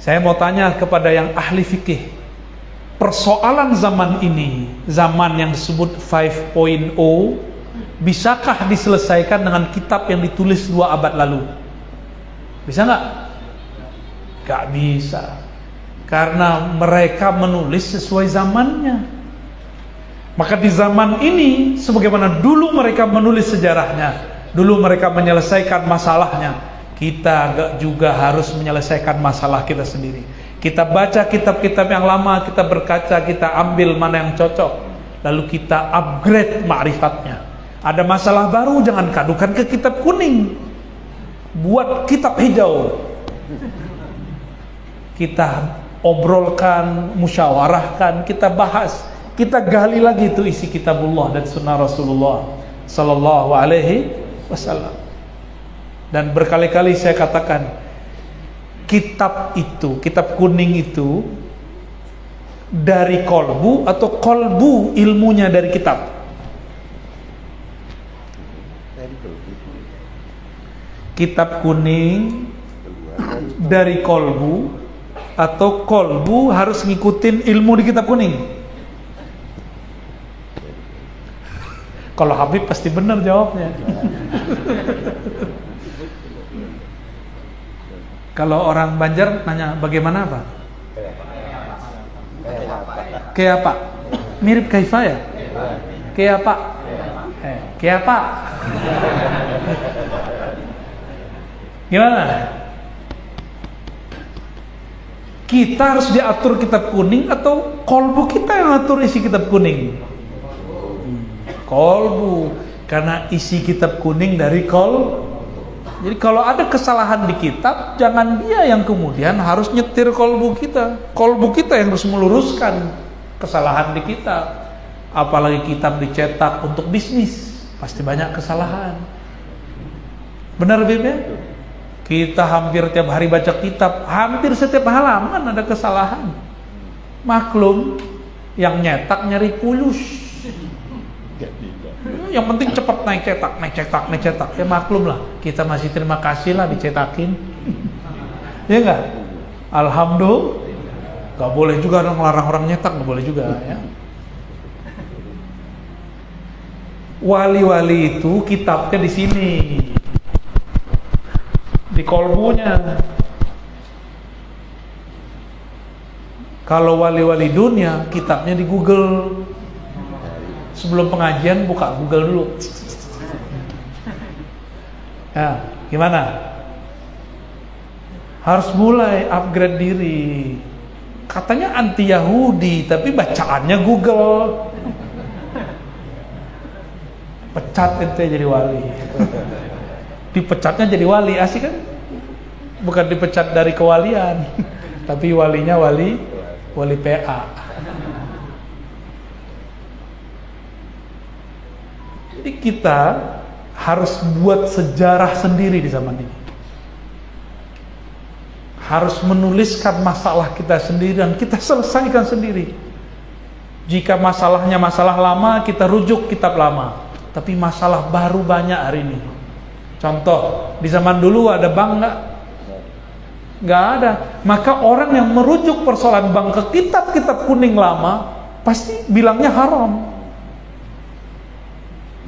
S1: Saya mau tanya kepada yang ahli fikih, persoalan zaman ini, zaman yang disebut 5.0, bisakah diselesaikan dengan kitab yang ditulis 2 abad lalu? Bisa nggak? Nggak bisa, karena mereka menulis sesuai zamannya. Maka di zaman ini, sebagaimana dulu mereka menulis sejarahnya, dulu mereka menyelesaikan masalahnya, kita juga harus menyelesaikan masalah kita sendiri. Kita baca kitab-kitab yang lama, kita berkaca, kita ambil mana yang cocok, lalu kita upgrade ma'rifatnya. Ada masalah baru, jangan kadukan ke kitab kuning, buat kitab hijau. Kita obrolkan, musyawarahkan, kita bahas, kita gali lagi itu isi kitabullah dan sunnah Rasulullah sallallahu alaihi wasallam. Dan berkali-kali saya katakan, kitab itu, kitab kuning itu dari kolbu atau kolbu ilmunya dari kitab? Kitab kuning dari kolbu atau kolbu harus ngikutin ilmu di kitab kuning? Kalau Habib pasti benar jawabnya. Kalau orang Banjar nanya bagaimana apa? Kayak apa? Mirip kaifa ya? Kayak apa? Kayak apa? Gimana? Kita harus diatur kitab kuning atau kolbu kita yang atur isi kitab kuning? Kolbu, karena isi kitab kuning dari kolbu. Jadi kalau ada kesalahan di kitab, jangan dia yang kemudian harus nyetir kolbu kita. Kolbu kita yang harus meluruskan kesalahan di kitab. Apalagi kitab dicetak untuk bisnis, pasti banyak kesalahan. Benar Bib ya? Kita hampir tiap hari baca kitab, hampir setiap halaman ada kesalahan. Maklum, yang nyetak nyari pulus. Yang penting cepat naik cetak. Ya maklum lah, kita masih terima kasih lah dicetakin. Ya enggak? Alhamdulillah. Gak boleh juga ngelarang orang nyetak, gak boleh juga ya. Wali-wali itu kitabnya di sini, di kolbunya. Kalau wali-wali dunia, kitabnya di Google. Sebelum pengajian buka Google dulu. Ya, gimana? Harus mulai upgrade diri. Katanya anti Yahudi, tapi bacaannya Google. Pecat ente jadi wali. Dipecatnya jadi wali, asik kan? Bukan dipecat dari kewalian, tapi walinya wali PA. Jadi kita harus buat sejarah sendiri di zaman ini. Harus menuliskan masalah kita sendiri dan kita selesaikan sendiri. Jika masalahnya masalah lama, kita rujuk kitab lama. Tapi masalah baru banyak hari ini. Contoh, di zaman dulu ada bank nggak? Nggak ada. Maka orang yang merujuk persoalan bank ke kitab-kitab kuning lama pasti bilangnya haram.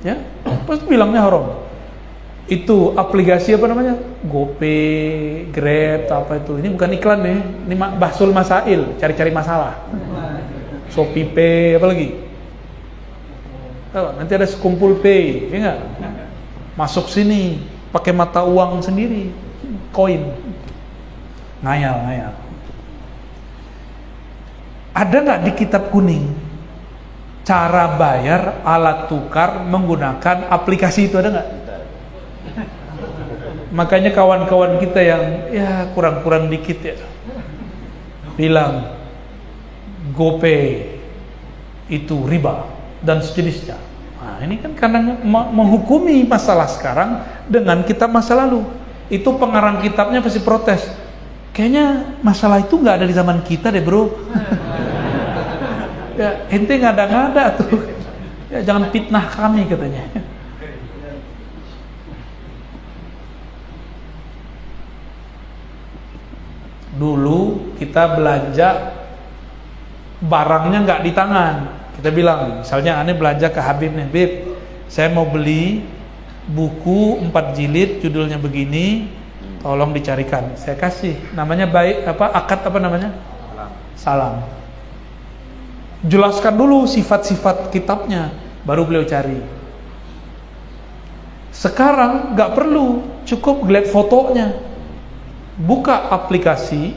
S1: Ya, pasti bilangnya haram. Itu aplikasi apa namanya? GoPay, Grab, apa itu? Ini bukan iklan nih, ini bahsul masail, cari-cari masalah. Shopee Pay, apa lagi? Oh, nanti ada sekumpul pay, ya nggak? Masuk sini, pakai mata uang sendiri, koin, ngayal. Ada nggak di kitab kuning cara bayar alat tukar menggunakan aplikasi itu, ada nggak? Makanya kawan-kawan kita yang ya kurang-kurang dikit ya bilang GoPay itu riba dan sejenisnya. Nah, ini kan karena menghukumi masalah sekarang dengan kitab masa lalu. Itu pengarang kitabnya pasti protes. Kayaknya masalah itu nggak ada di zaman kita deh, bro. Ya, ente ngada-ngada tuh. Ya, jangan fitnah kami katanya. Dulu kita belanja barangnya nggak di tangan. Kita bilang, misalnya aneh belanja ke Habib nih, Bib, saya mau beli buku 4 jilid, judulnya begini, tolong dicarikan. Saya kasih, namanya akad apa namanya? Salam. Jelaskan dulu sifat-sifat kitabnya, baru beliau cari. Sekarang nggak perlu, cukup lihat fotonya. Buka aplikasi,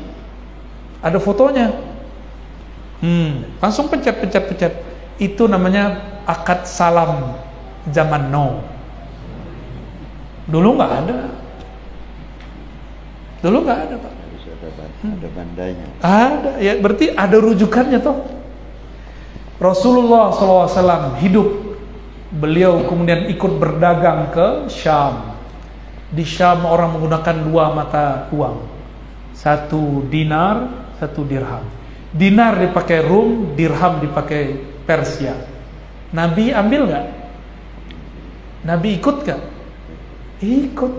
S1: ada fotonya. Langsung pencet. Itu namanya akad salam zaman now. Dulu nggak ada. Pak.
S2: Ada bandanya.
S1: Ada, ya berarti ada rujukannya toh. Rasulullah SAW hidup, beliau kemudian ikut berdagang ke Syam. Di Syam orang menggunakan 2 mata uang, 1 dinar, 1 dirham. Dinar dipakai Rum, dirham dipakai Persia. Nabi ambil nggak? Nabi ikut nggak? Ikut.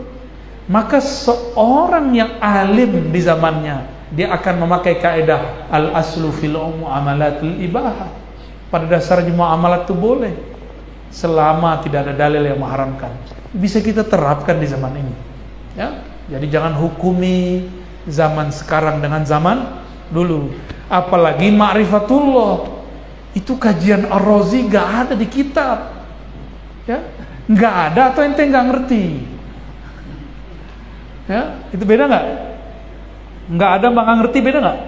S1: Maka seorang yang alim di zamannya, dia akan memakai kaidah al-aslu fil muamalatil ibahah. Pada dasarnya muamalat itu boleh selama tidak ada dalil yang mengharamkan. Bisa kita terapkan di zaman ini, ya. Jadi jangan hukumi zaman sekarang dengan zaman dulu. Apalagi ma'rifatullah, itu kajian Ar-Razi nggak ada di kitab, ya, nggak ada atau ente nggak ngerti, ya. Itu beda nggak? Nggak ada nggak ngerti, beda nggak?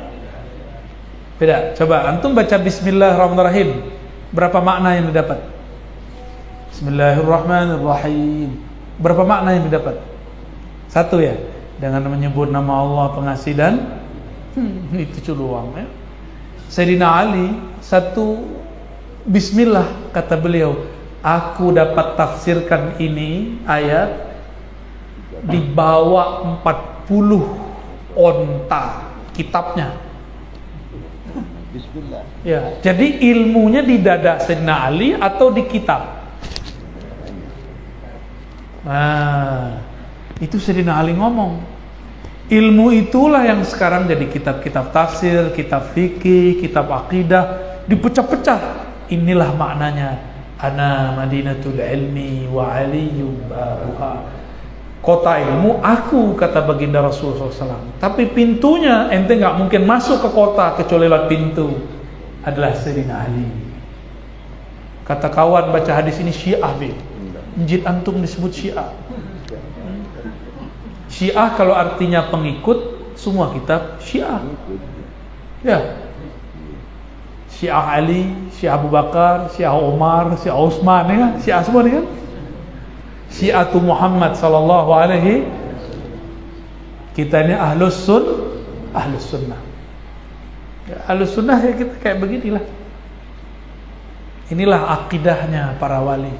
S1: Beda. Coba antum baca Bismillahirrahmanirrahim, berapa makna yang didapat? Bismillahirrahmanirrahim. Berapa makna yang didapat? 1 ya. Dengan menyebut nama Allah pengasih dan itu doang ya. Sayyidina Ali 1 Bismillah, kata beliau, aku dapat tafsirkan ini ayat dibawa 40 onta kitabnya.
S2: Bismillah.
S1: Ya, jadi ilmunya di dada Sayyidina Ali atau di kitab? Nah, itu Sayyidina Ali ngomong. Ilmu itulah yang sekarang jadi kitab-kitab tafsir, kitab fikih, kitab akidah, dipecah-pecah. Inilah maknanya. Ana madinatul ilmi wa aliyun babuha. Kota ilmu aku, kata baginda Rasulullah SAW. Tapi pintunya ente nggak mungkin masuk ke kota kecuali lewat pintu. Adalah Sayyidina Ali. Kata kawan baca hadis ini Syiah, Masjid antum disebut Syiah. Syiah kalau artinya pengikut, semua kitab Syiah. Ya. Syiah Ali, Syiah Abu Bakar, Syiah Umar, Syiah Utsman, ya, Syiah semua ni kan. Syiatu Muhammad sallallahu alaihi. Kita ini ahlus sunnah. Ya, ahlus sunnah ya kita kayak beginilah. Inilah akidahnya para wali.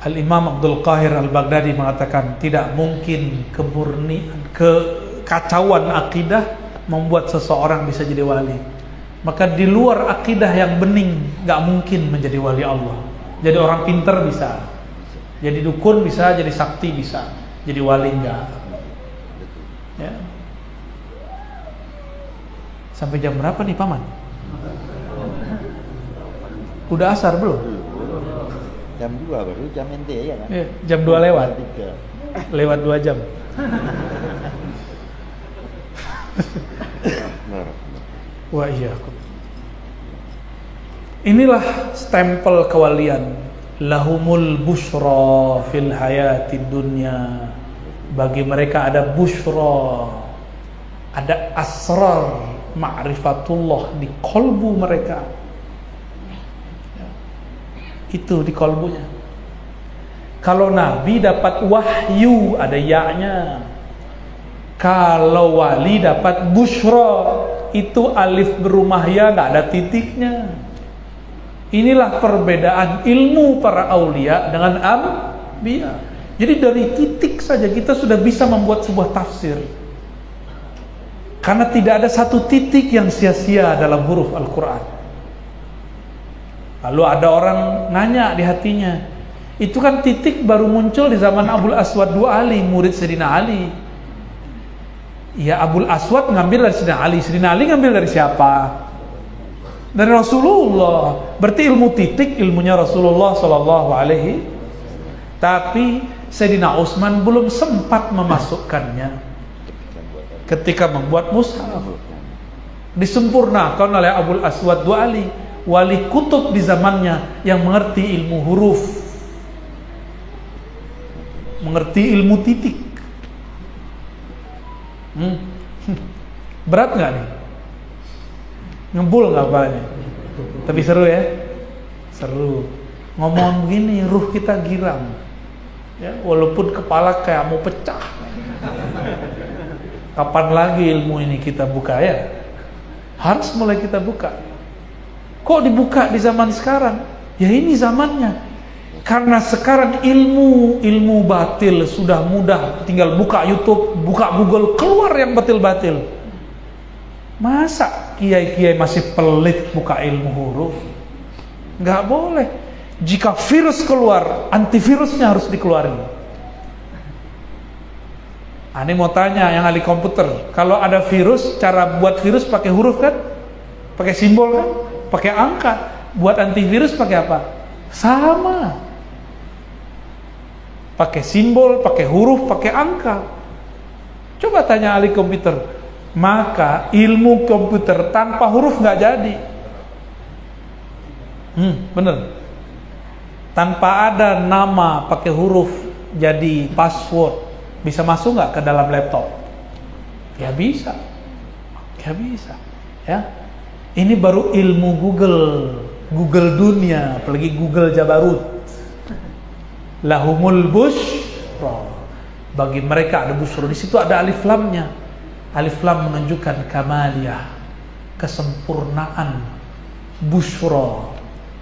S1: Al-Imam Abdul Qahir Al-Baghdadi mengatakan tidak mungkin kekacauan akidah membuat seseorang bisa jadi wali. Maka di luar akidah yang bening gak mungkin menjadi wali Allah. Jadi orang pinter bisa, jadi dukun bisa, jadi sakti bisa, jadi wali enggak. Ya. Sampai jam berapa nih Paman? Udah asar belum?
S2: Jam 2 baru jam ente ya kan?
S1: Jam 2 lewat.
S2: 3.
S1: Lewat 2 jam. Wa iyyakum. Inilah stempel kewalian. Lahumul busyra fil hayatid dunya. Bagi mereka ada busyra, ada asrar ma'rifatullah di kolbu mereka. Itu di kolbunya. Kalau Nabi dapat wahyu, ada ya-nya. Kalau wali dapat busyra, itu alif berumah ya, nggak ada titiknya. Inilah perbedaan ilmu para aulia dengan anbiya. Jadi dari titik saja kita sudah bisa membuat sebuah tafsir. Karena tidak ada satu titik yang sia-sia dalam huruf Al-Quran. Lalu ada orang nanya di hatinya, itu kan titik baru muncul di zaman Abul Aswad Du'ali, murid Sayyidina Ali. Ya, Abul Aswad ngambil dari Sayyidina Ali. Sayyidina Ali ngambil dari siapa? Dari Rasulullah. Berarti ilmu titik ilmunya Rasulullah SAW. Tapi Sayyidina Utsman belum sempat memasukkannya ketika membuat mushaf. Disempurnakan oleh Abul Aswad Du'ali, wali kutub di zamannya yang mengerti ilmu huruf, mengerti ilmu titik. Berat nggak nih? Ngebul nggak apanya? Tapi seru ya, seru. Ngomong begini, ruh kita giram. Ya, walaupun kepala kayak mau pecah. Kapan lagi ilmu ini kita buka ya? Harus mulai kita buka. Kok dibuka di zaman sekarang? Ya ini zamannya. Karena sekarang ilmu batil sudah mudah, tinggal buka YouTube, buka Google, keluar yang batil-batil. Masa kiai-kiai masih pelit buka ilmu huruf? Nggak boleh. Jika virus keluar, antivirusnya harus dikeluarin. Ini mau tanya yang ahli komputer, kalau ada virus, cara buat virus pakai huruf kan? Pakai simbol kan? Pakai angka. Buat antivirus pakai apa? Sama. Pakai simbol, pakai huruf, pakai angka. Coba tanya ahli komputer. Maka ilmu komputer tanpa huruf nggak jadi. Bener. Tanpa ada nama pakai huruf jadi password, bisa masuk nggak ke dalam laptop? Ya bisa. Ya bisa. Ya. Ini baru ilmu Google dunia, apalagi Google Jabarut. Lahumul busyra. Bagi mereka ada busyra. Di situ ada alif lamnya. Alif lam menunjukkan kamaliyah, kesempurnaan. Busyra,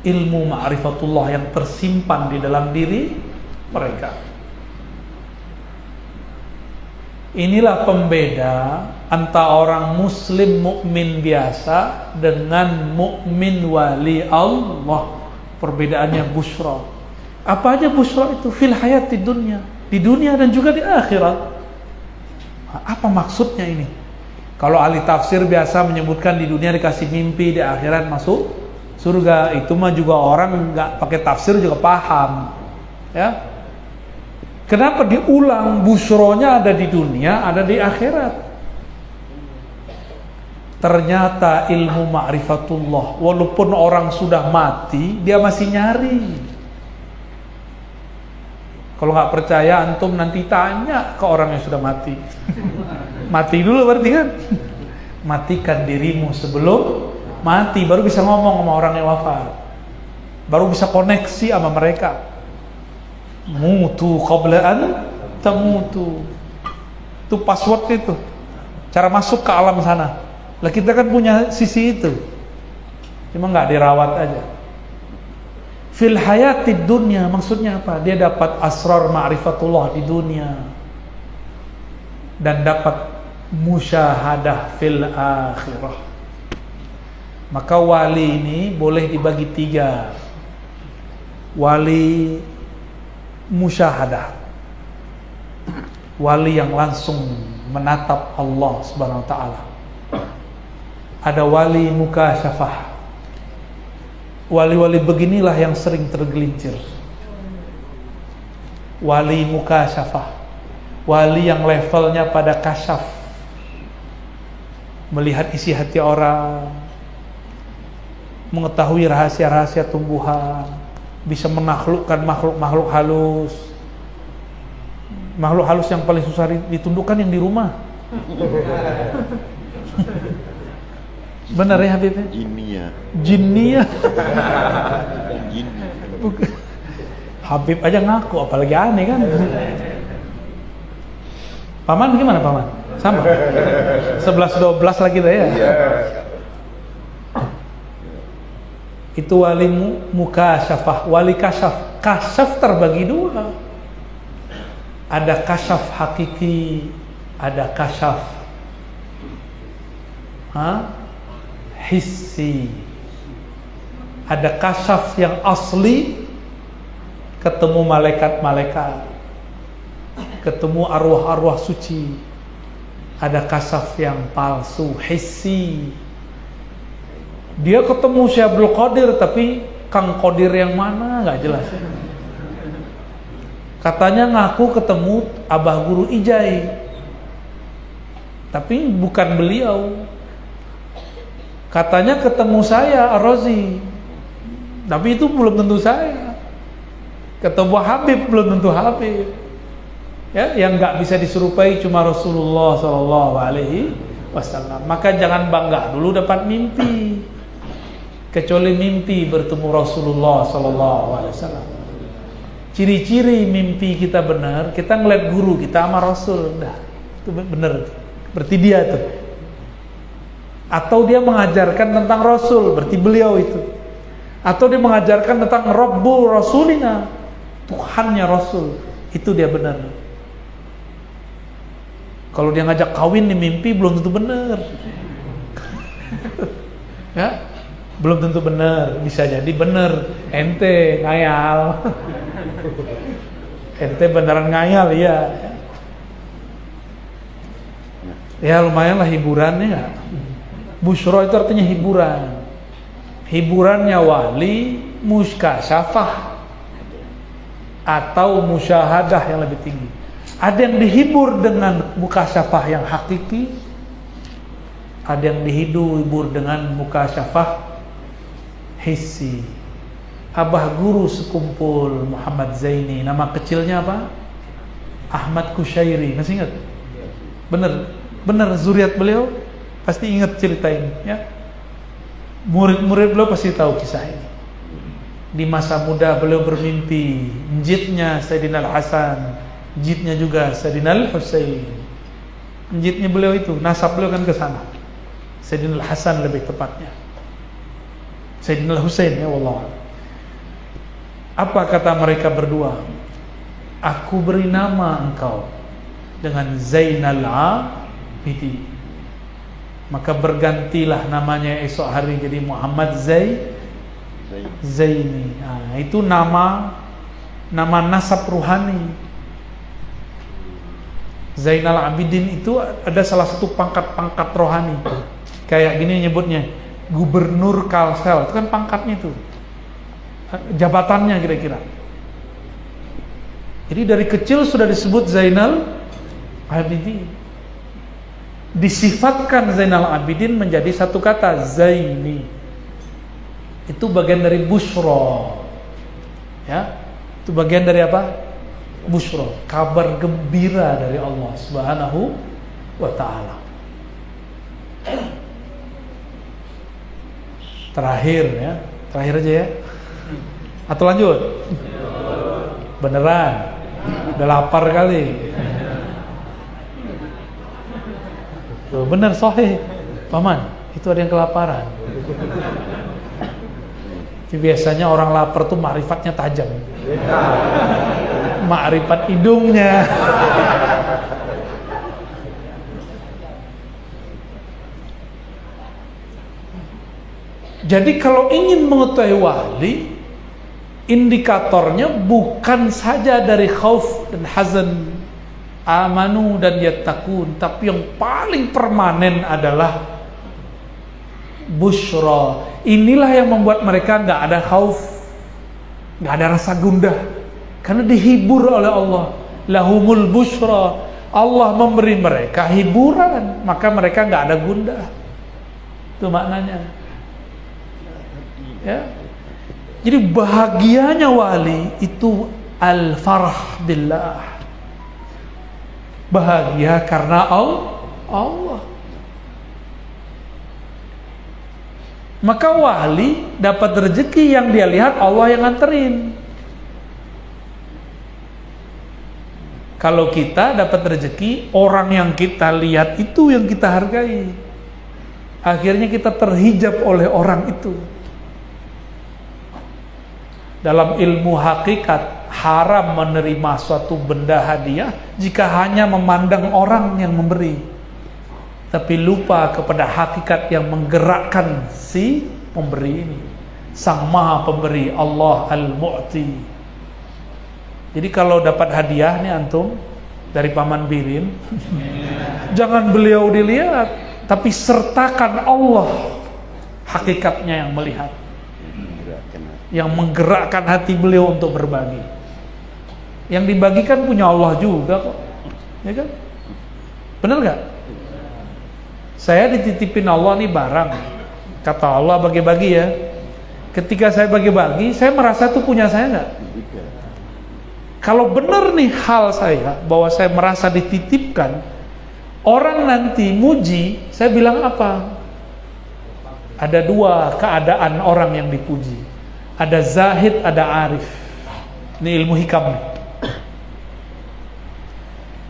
S1: ilmu ma'rifatullah yang tersimpan di dalam diri mereka. Inilah pembeda antara orang muslim mukmin biasa dengan mukmin wali Allah. Perbedaannya busyra. Apa aja busyra itu? Fil hayati dunya, di dunia dan juga di akhirat. Apa maksudnya ini? Kalau ahli tafsir biasa menyebutkan di dunia dikasih mimpi, di akhirat masuk surga. Itu mah juga orang nggak pakai tafsir juga paham. Ya. Kenapa diulang? Busyronya ada di dunia, ada di akhirat. Ternyata ilmu ma'rifatullah, walaupun orang sudah mati, dia masih nyari. Kalau nggak percaya, antum nanti tanya ke orang yang sudah mati. Mati dulu berarti kan? Matikan dirimu sebelum mati, baru bisa ngomong sama orang yang wafat, baru bisa koneksi sama mereka. Mutu qabla an tamutu. Itu password itu, cara masuk ke alam sana. Lah kita kan punya sisi itu, cuma nggak dirawat aja. Fil hayatid dunya maksudnya apa? Dia dapat asrar ma'rifatullah di dunia dan dapat musyahadah fil akhirah. Maka wali ini boleh dibagi 3. Wali musyahadah, wali yang langsung menatap Allah Subhanahu wa ta'ala. Ada wali mukasyafah. Wali-wali beginilah yang sering tergelincir. wali mukasyafah, wali yang levelnya pada kasyaf, melihat isi hati orang, mengetahui rahasia-rahasia tumbuhan, bisa menaklukkan makhluk-makhluk halus. Makhluk halus yang paling susah ditundukkan yang di rumah. Benar ya Habib? Jinnia. Habib aja ngaku, apalagi aneh kan. Paman gimana Paman? Sama? 11-12 lagi dah ya? Itu wali mukasyafah, wali kasyaf. Kasyaf terbagi dua. Ada kasyaf hakiki, ada kasyaf hissi. Ada kasyaf yang asli, ketemu malaikat-malaikat, ketemu arwah-arwah suci. Ada kasyaf yang palsu, hissi. Dia ketemu Syekh Abdul Qadir, tapi Kang Qadir yang mana nggak jelas. Katanya ngaku ketemu Abah Guru Ijai, tapi bukan beliau. Katanya ketemu saya Ar-Razi, tapi itu belum tentu saya. Ketemu Habib belum tentu Habib. Ya, yang nggak bisa diserupai cuma Rasulullah SAW. Maka jangan bangga dulu dapat mimpi, kecuali mimpi bertemu Rasulullah SAW. Ciri-ciri mimpi kita benar, kita ngeliat guru kita sama Rasul, dah itu benar, berarti dia tuh. Atau dia mengajarkan tentang Rasul, berarti beliau itu. Atau dia mengajarkan tentang Rabbul Rasulina, Tuhannya Rasul, itu dia benar. Kalau dia ngajak kawin di mimpi belum tentu benar. Ya, belum tentu benar, bisa jadi benar, ente ngayal. Ente beneran ngayal ya. Ya lumayan lah hiburannya ya. Busyra itu artinya hiburan. Hiburannya wali mukasyafah atau musyahadah yang lebih tinggi. Ada yang dihibur dengan mukasyafah yang hakiki, ada yang dihibur dengan mukasyafah hissi. Abah Guru sekumpul Muhammad Zaini, nama kecilnya apa? Ahmad Kushairi, masih ingat? Bener zuriat beliau pasti ingat cerita ini ya. Murid-murid beliau pasti tahu kisah ini. Di masa muda beliau bermimpi njitnya Sayyidina Al-Hasan, njitnya juga Sayyidina Al-Husain. Njitnya beliau itu, nasab beliau kan ke sana. Sayyidina Al-Hasan lebih tepatnya. Sayyidina Al-Husain ya wallah. Apa kata mereka berdua? Aku beri nama engkau dengan Zainal Abidin. Maka bergantilah namanya esok hari jadi Muhammad Zaini. Nah, itu nama nasab ruhani. Zainal Abidin itu ada salah satu pangkat-pangkat rohani. Kayak gini nyebutnya, Gubernur Kalsel, itu kan pangkatnya itu. Jabatannya kira-kira. Jadi dari kecil sudah disebut Zainal Abidin. Disifatkan Zainal Abidin menjadi satu kata Zaini. Itu bagian dari Busyra. Ya, itu bagian dari apa? Busyra, kabar gembira dari Allah Subhanahu wa taala. Terakhir aja ya. Atau lanjut? Beneran? Udah lapar kali. Tuh, bener sahih. Paman, itu ada yang kelaparan. Jadi biasanya orang lapar tuh ma'rifatnya tajam. Ma'rifat hidungnya. Jadi kalau ingin mengetahui wali, indikatornya bukan saja dari khauf dan hazan, amanu dan yattaqun, tapi yang paling permanen adalah busyra. Inilah yang membuat mereka nggak ada khauf, nggak ada rasa gundah, Karena dihibur oleh Allah. Lahumul busyra. Allah memberi mereka hiburan, maka mereka nggak ada gundah. Itu maknanya. Ya. Jadi bahagianya wali itu al-farah billah. Bahagia karena Allah. Maka wali dapat rezeki yang dia lihat Allah yang nganterin. Kalau kita dapat rezeki, orang yang kita lihat itu yang kita hargai. Akhirnya kita terhijab oleh orang itu. Dalam ilmu hakikat, haram menerima suatu benda hadiah jika hanya memandang orang yang memberi, tapi lupa kepada hakikat yang menggerakkan si pemberi ini. Sang Maha Pemberi, Allah Al-Mu'ti. Jadi kalau dapat hadiah nih antum dari Paman Birin, jangan beliau dilihat, tapi sertakan Allah hakikatnya yang melihat, yang menggerakkan hati beliau untuk berbagi. Yang dibagikan punya Allah juga kok, ya kan? Benar nggak? Saya dititipin Allah nih barang, kata Allah bagi-bagi ya. Ketika saya bagi-bagi, saya merasa itu punya saya nggak? Kalau benar nih hal saya, bahwa saya merasa dititipkan, orang nanti muji, saya bilang apa? Ada dua keadaan orang yang dipuji. Ada zahid, ada arif. Ini ilmu hikam nih.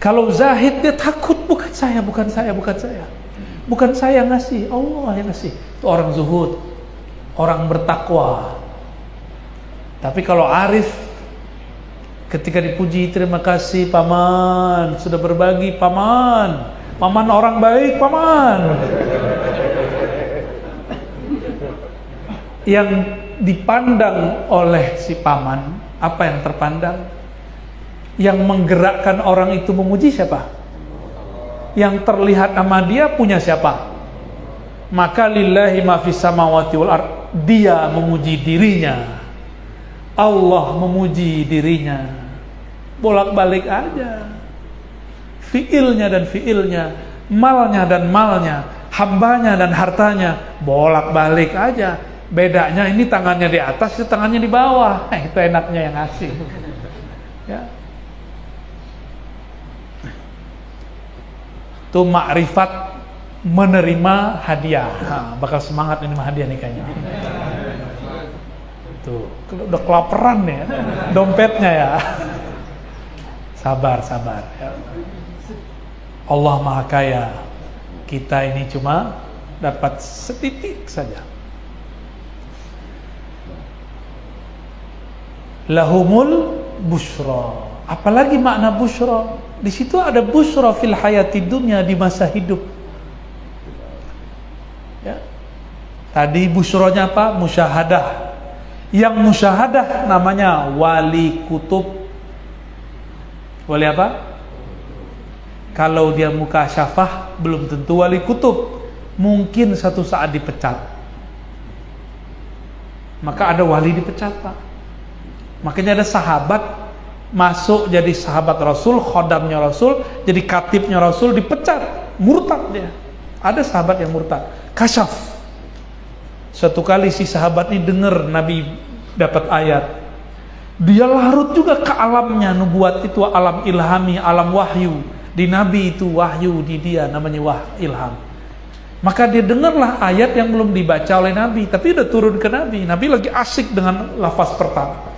S1: Kalau zahid dia takut, bukan saya. Bukan saya ngasih, Allah yang ngasih. Itu orang zuhud, orang bertakwa. Tapi kalau arif, ketika dipuji, terima kasih paman, sudah berbagi paman. Paman orang baik paman. Yang dipandang oleh si paman, apa yang terpandang? Yang menggerakkan orang itu memuji siapa? Yang terlihat sama dia punya siapa? Maka lillahi ma fis samawati wal ard. Dia memuji dirinya, Allah memuji dirinya. Bolak-balik aja, fiilnya dan fiilnya, malnya dan malnya, hambanya dan hartanya, bolak-balik aja. Bedanya ini tangannya di atas, itu tangannya di bawah. Itu enaknya yang ngasih. Ya. Itu makrifat menerima hadiah. Bakal semangat menerima hadiah nih kayaknya. Tuh, udah kelaparan ya, dompetnya ya. Sabar ya. Allah Maha Kaya. Kita ini cuma dapat setitik saja. Lahumul busyra. Apalagi makna busyra? Di situ ada busyra fil hayati dunya, di masa hidup. Ya. Tadi busyranya apa? Musyahadah. Yang musyahadah namanya wali kutub. Wali apa? Kalau dia mukasyafah belum tentu wali kutub. Mungkin satu saat dipecat. Maka ada wali dipecat, Pak. Makanya ada sahabat masuk jadi sahabat Rasul, khodamnya Rasul, jadi katibnya Rasul, dipecat, murtad dia. Ada sahabat yang murtad, kasyaf. Suatu kali si sahabat ini dengar Nabi dapat ayat, dia larut juga ke alamnya. Nubuat itu alam ilhami, alam wahyu. Di Nabi itu wahyu, di dia namanya ilham. Maka dia dengarlah ayat yang belum dibaca oleh Nabi, tapi udah turun ke Nabi. Nabi lagi asik dengan lafaz pertama.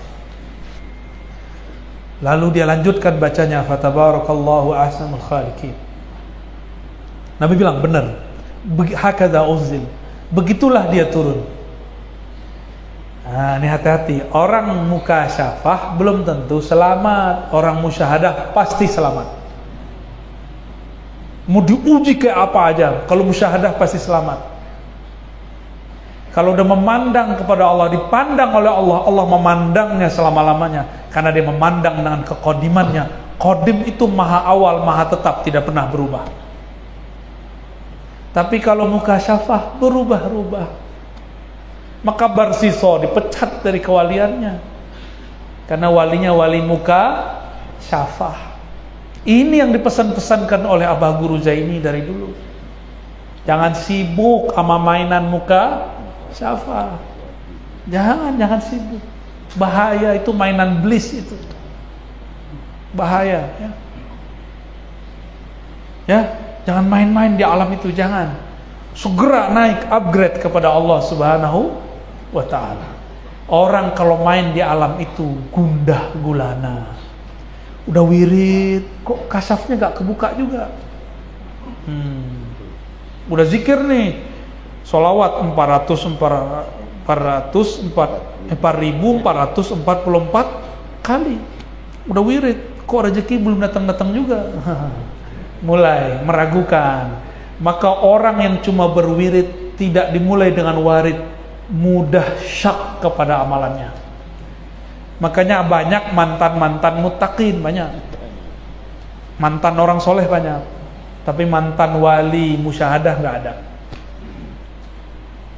S1: Lalu dia lanjutkan bacanya, fatabarakallahu ahsanul khaliqin. Nabi bilang, benar, hakadha unzil, begitulah dia turun. Nah, ini hati-hati, orang mukasyafah belum tentu selamat, orang musyahadah pasti selamat. Mau diuji kayak apa aja, kalau musyahadah pasti selamat. Kalau udah memandang kepada Allah, dipandang oleh Allah, Allah memandangnya selama-lamanya, karena dia memandang dengan kekodimannya. Kodim itu maha awal, maha tetap, tidak pernah berubah. Tapi kalau mukasyafah berubah-ubah, maka Barsiso dipecat dari kewaliannya. Karena walinya wali muka syafah. Ini yang dipesan-pesankan oleh Abah Guru Zaini dari dulu. Jangan sibuk sama mainan muka syafah. Jangan sibuk. Bahaya itu, mainan iblis itu. Bahaya, ya. Ya, jangan main-main di alam itu, jangan. Segera naik, upgrade kepada Allah Subhanahu wa ta'ala. Orang kalau main di alam itu gundah gulana. Udah wirid, kok kasafnya gak kebuka juga. Udah zikir nih, sholawat 4.444 kali. Udah wirid, kok rezeki belum datang-datang juga. Mulai meragukan. Maka orang yang cuma berwirid tidak dimulai dengan warid, mudah syak kepada amalannya. Makanya banyak mantan-mantan muttaqin, banyak. Mantan orang soleh banyak. Tapi mantan wali musyahadah nggak ada.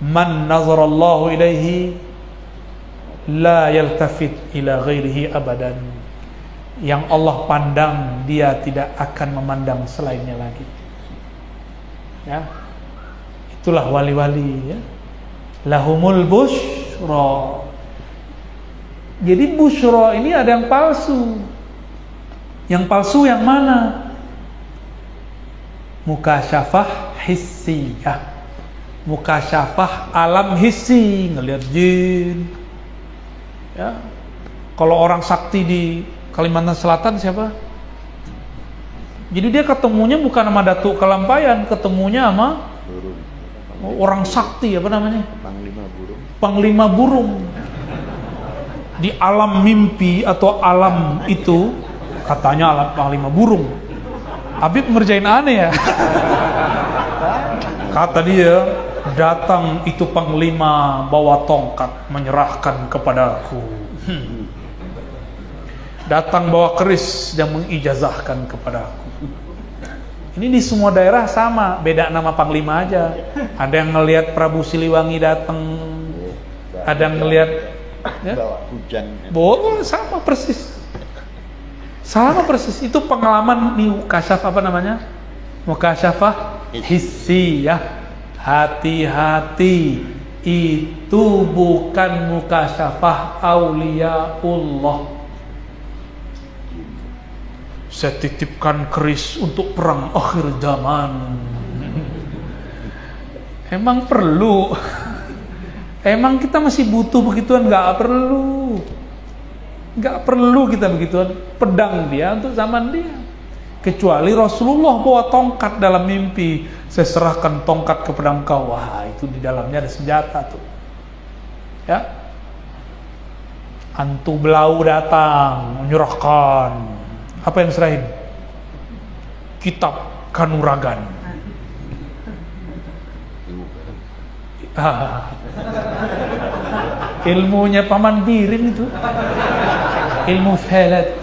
S1: Man nazarallahu ilaihi la yaltafit ila ghairihi abadan. Yang Allah pandang, dia tidak akan memandang selainnya lagi. Ya. Itulah wali-wali, ya. Lahumul busyra. Jadi busyra ini ada yang palsu. Yang palsu yang mana? Mukasyafah hissiyah. Mukasyafah alam hissi, ngelihat jin. Ya. Kalau orang sakti di Kalimantan Selatan siapa? Jadi dia ketemunya bukan sama Datuk Kalampayan, ketemunya sama orang sakti, apa namanya? Panglima burung. Di alam mimpi atau alam itu katanya alam panglima burung. Habib ngerjain aneh ya. Kata dia, datang itu panglima bawa tongkat menyerahkan kepadaku. Datang bawa keris dan mengijazahkan kepadaku. Ini di semua daerah sama, beda nama panglima aja. Ada yang ngelihat Prabu Siliwangi datang, ada yang ngelihat ya?
S2: Hujan.
S1: Boleh, sama persis. Sama persis. Itu pengalaman nih mukasyafah apa namanya? Mukasyafah hissiyah. Hati-hati, itu bukan mukasyafah auliyaullah. Saya titipkan keris untuk perang akhir zaman. Emang perlu? Emang kita masih butuh begituan? Gak perlu. Gak perlu kita begituan. Pedang dia untuk zaman dia. Kecuali Rasulullah bawa tongkat dalam mimpi. Saya serahkan tongkat kepada engkau. Wah, itu di dalamnya ada senjata tuh. Ya. Hantu belau datang menyerahkan. Apa yang serahin? Kitab Kanuragan. Ilmunya Paman Birin itu. Ilmu falat.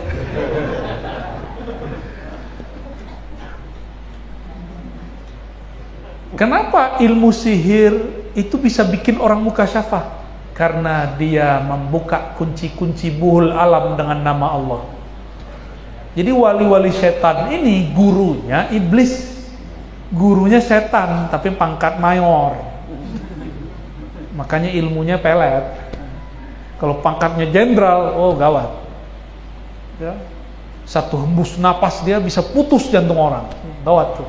S1: Kenapa ilmu sihir itu bisa bikin orang mukasyafah? Karena dia membuka kunci-kunci buhul alam dengan nama Allah. Jadi wali-wali setan ini gurunya iblis, gurunya setan tapi pangkat mayor, makanya ilmunya pelet. Kalau pangkatnya jenderal, oh gawat ya. Satu hembus napas dia bisa putus jantung orang, gawat tuh.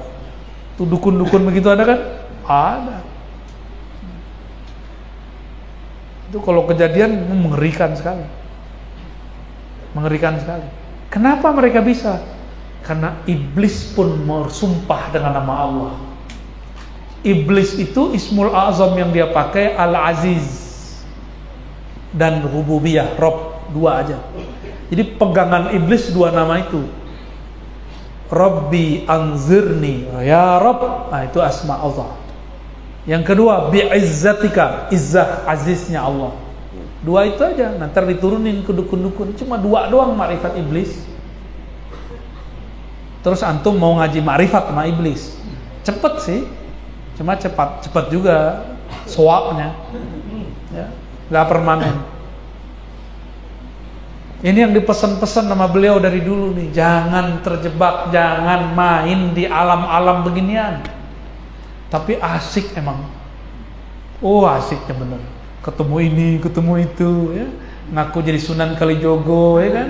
S1: Tuh dukun-dukun begitu ada kan? Ada. Itu kalau kejadian mengerikan sekali, mengerikan sekali. Kenapa mereka bisa? Karena iblis pun bersumpah dengan nama Allah. Iblis itu ismul azam yang dia pakai Al-Aziz dan Rububiyah, Rob, dua aja. Jadi pegangan iblis dua nama itu. Rabbi anzirni, ya Rabb, nah itu asma Allah. Yang kedua bi'izzatika, izzah aziznya Allah. Dua itu aja, nanti diturunin ke dukun-dukun. Cuma dua doang makrifat iblis. Terus antum mau ngaji makrifat sama iblis, cepet sih, cuma cepat juga soaknya, ya, nggak permanen. Ini yang dipesan-pesan sama beliau dari dulu nih, jangan terjebak, jangan main di alam-alam beginian. Tapi asik emang. Oh, asiknya bener. Ketemu ini, ketemu itu, ya. Ngaku jadi Sunan Kalijogo, ya kan?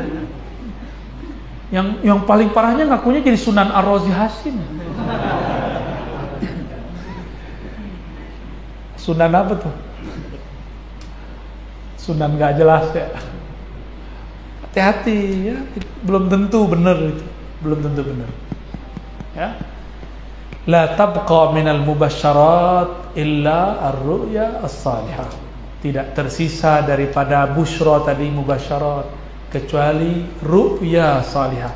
S1: Yang paling parahnya ngakunya jadi Sunan Ar-Razi Hasim. Sunan apa tuh? Sunan gak jelas ya. Hati-hati ya, belum tentu benar itu, belum tentu benar. Ya. La tabqa minal mubasyarat illa ar-ru'ya as-salihah. Tidak tersisa daripada busyra tadi mubasyarat kecuali ru'ya salihah.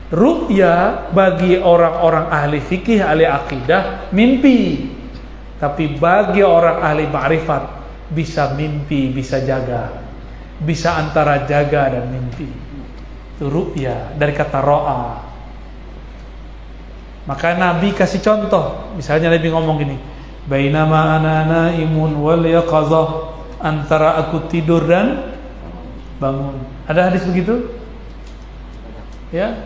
S1: Ru'ya bagi orang-orang ahli fikih, ahli akidah mimpi. Tapi bagi orang ahli ma'rifat bisa mimpi, bisa jaga. Bisa antara jaga dan mimpi. Itu ru'ya dari kata ro'a. Maka Nabi kasih contoh. Misalnya Nabi ngomong gini, bainama ana naimun wal yaqazah, antara aku tidur dan bangun. Ada hadis begitu? Ya.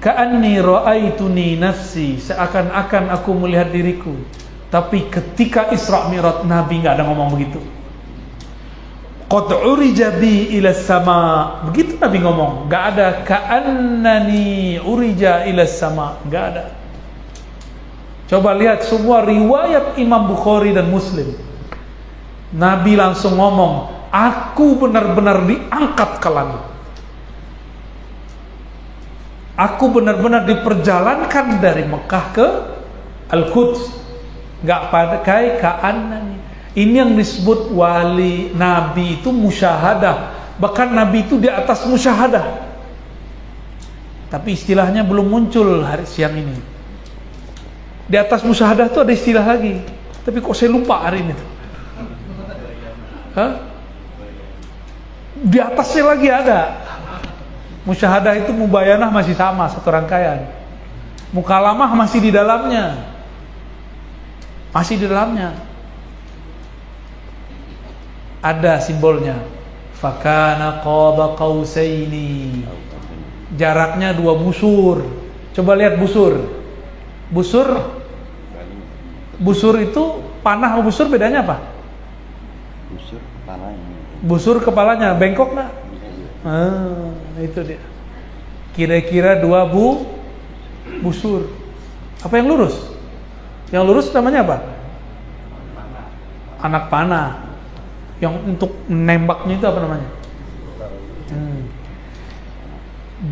S1: Ka'anni ra'aituni nafsi, seakan-akan aku melihat diriku. Tapi ketika Isra Mi'raj Nabi enggak ada ngomong begitu. Qad urija bi ila sama. Begitu Nabi ngomong, enggak ada ka'annani urija ila sama, enggak ada. Coba lihat semua riwayat Imam Bukhari dan Muslim. Nabi langsung ngomong, aku benar-benar diangkat ke langit. Aku benar-benar diperjalankan dari Mekah ke Al-Quds. Enggak pakai ka'annani. Ini yang disebut wali Nabi itu musyahadah. Bahkan Nabi itu di atas musyahadah. Tapi istilahnya belum muncul hari siang ini. Di atas musyahadah itu ada istilah lagi. Tapi kok saya lupa hari ini. Hah? Di atasnya lagi ada. Musyahadah itu mubayanah masih sama, satu rangkaian. Mukalamah masih di dalamnya. Masih di dalamnya. Ada simbolnya. Fakana qaba qausaini. Jaraknya 2 busur. Coba lihat busur. Busur itu panah sama busur bedanya apa?
S2: Busur kepalanya.
S1: Busur kepalanya bengkok nggak? Itu dia. Kira-kira 2 busur. Apa yang lurus? Yang lurus namanya apa? Anak panah. Yang untuk menembaknya itu apa namanya?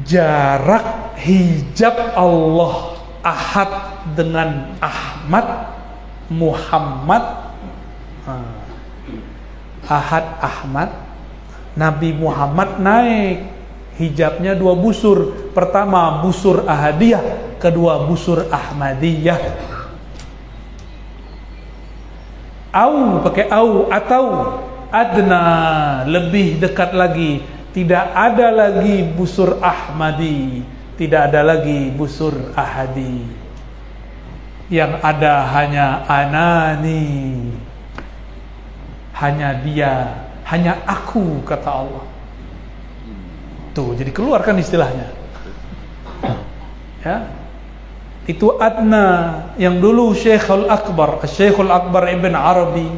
S1: Jarak hijab Allah Ahad dengan Ahmad Muhammad. Ahad Ahmad, Nabi Muhammad naik, hijabnya 2 busur. Pertama busur Ahadiyah, kedua busur Ahmadiyah. Pakai atau adna, lebih dekat lagi. Tidak ada lagi busur Ahmadi, tidak ada lagi busur Ahadi. Yang ada hanya anani, hanya dia, hanya aku, kata Allah. Tuh, jadi keluarkan istilahnya. Ya. Itu adna yang dulu Syekhul Akbar Ibn Arabi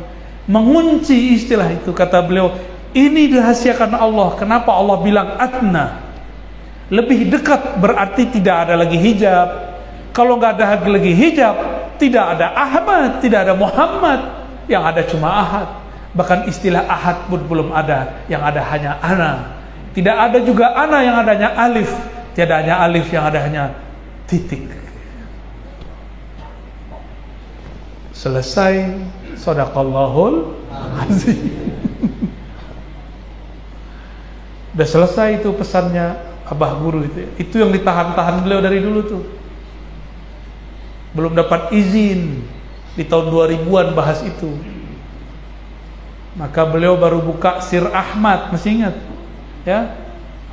S1: mengunci istilah itu. Kata beliau, ini dirahasiakan Allah. Kenapa Allah bilang adna? Lebih dekat berarti tidak ada lagi hijab. Kalau nggak ada lagi hijab, tidak ada Ahmad, tidak ada Muhammad, yang ada cuma Ahad. Bahkan istilah Ahad pun belum ada, yang ada hanya ana. Tidak ada juga ana, yang adanya alif. Tidak hanya alif, yang ada hanya titik. Selesai. Shadaqallahul azim. Udah selesai itu pesannya Abah Guru itu. Itu yang ditahan-tahan beliau dari dulu tuh. Belum dapat izin di tahun 2000-an bahas itu. Maka beliau baru buka Sir Ahmad, masih ingat? Ya.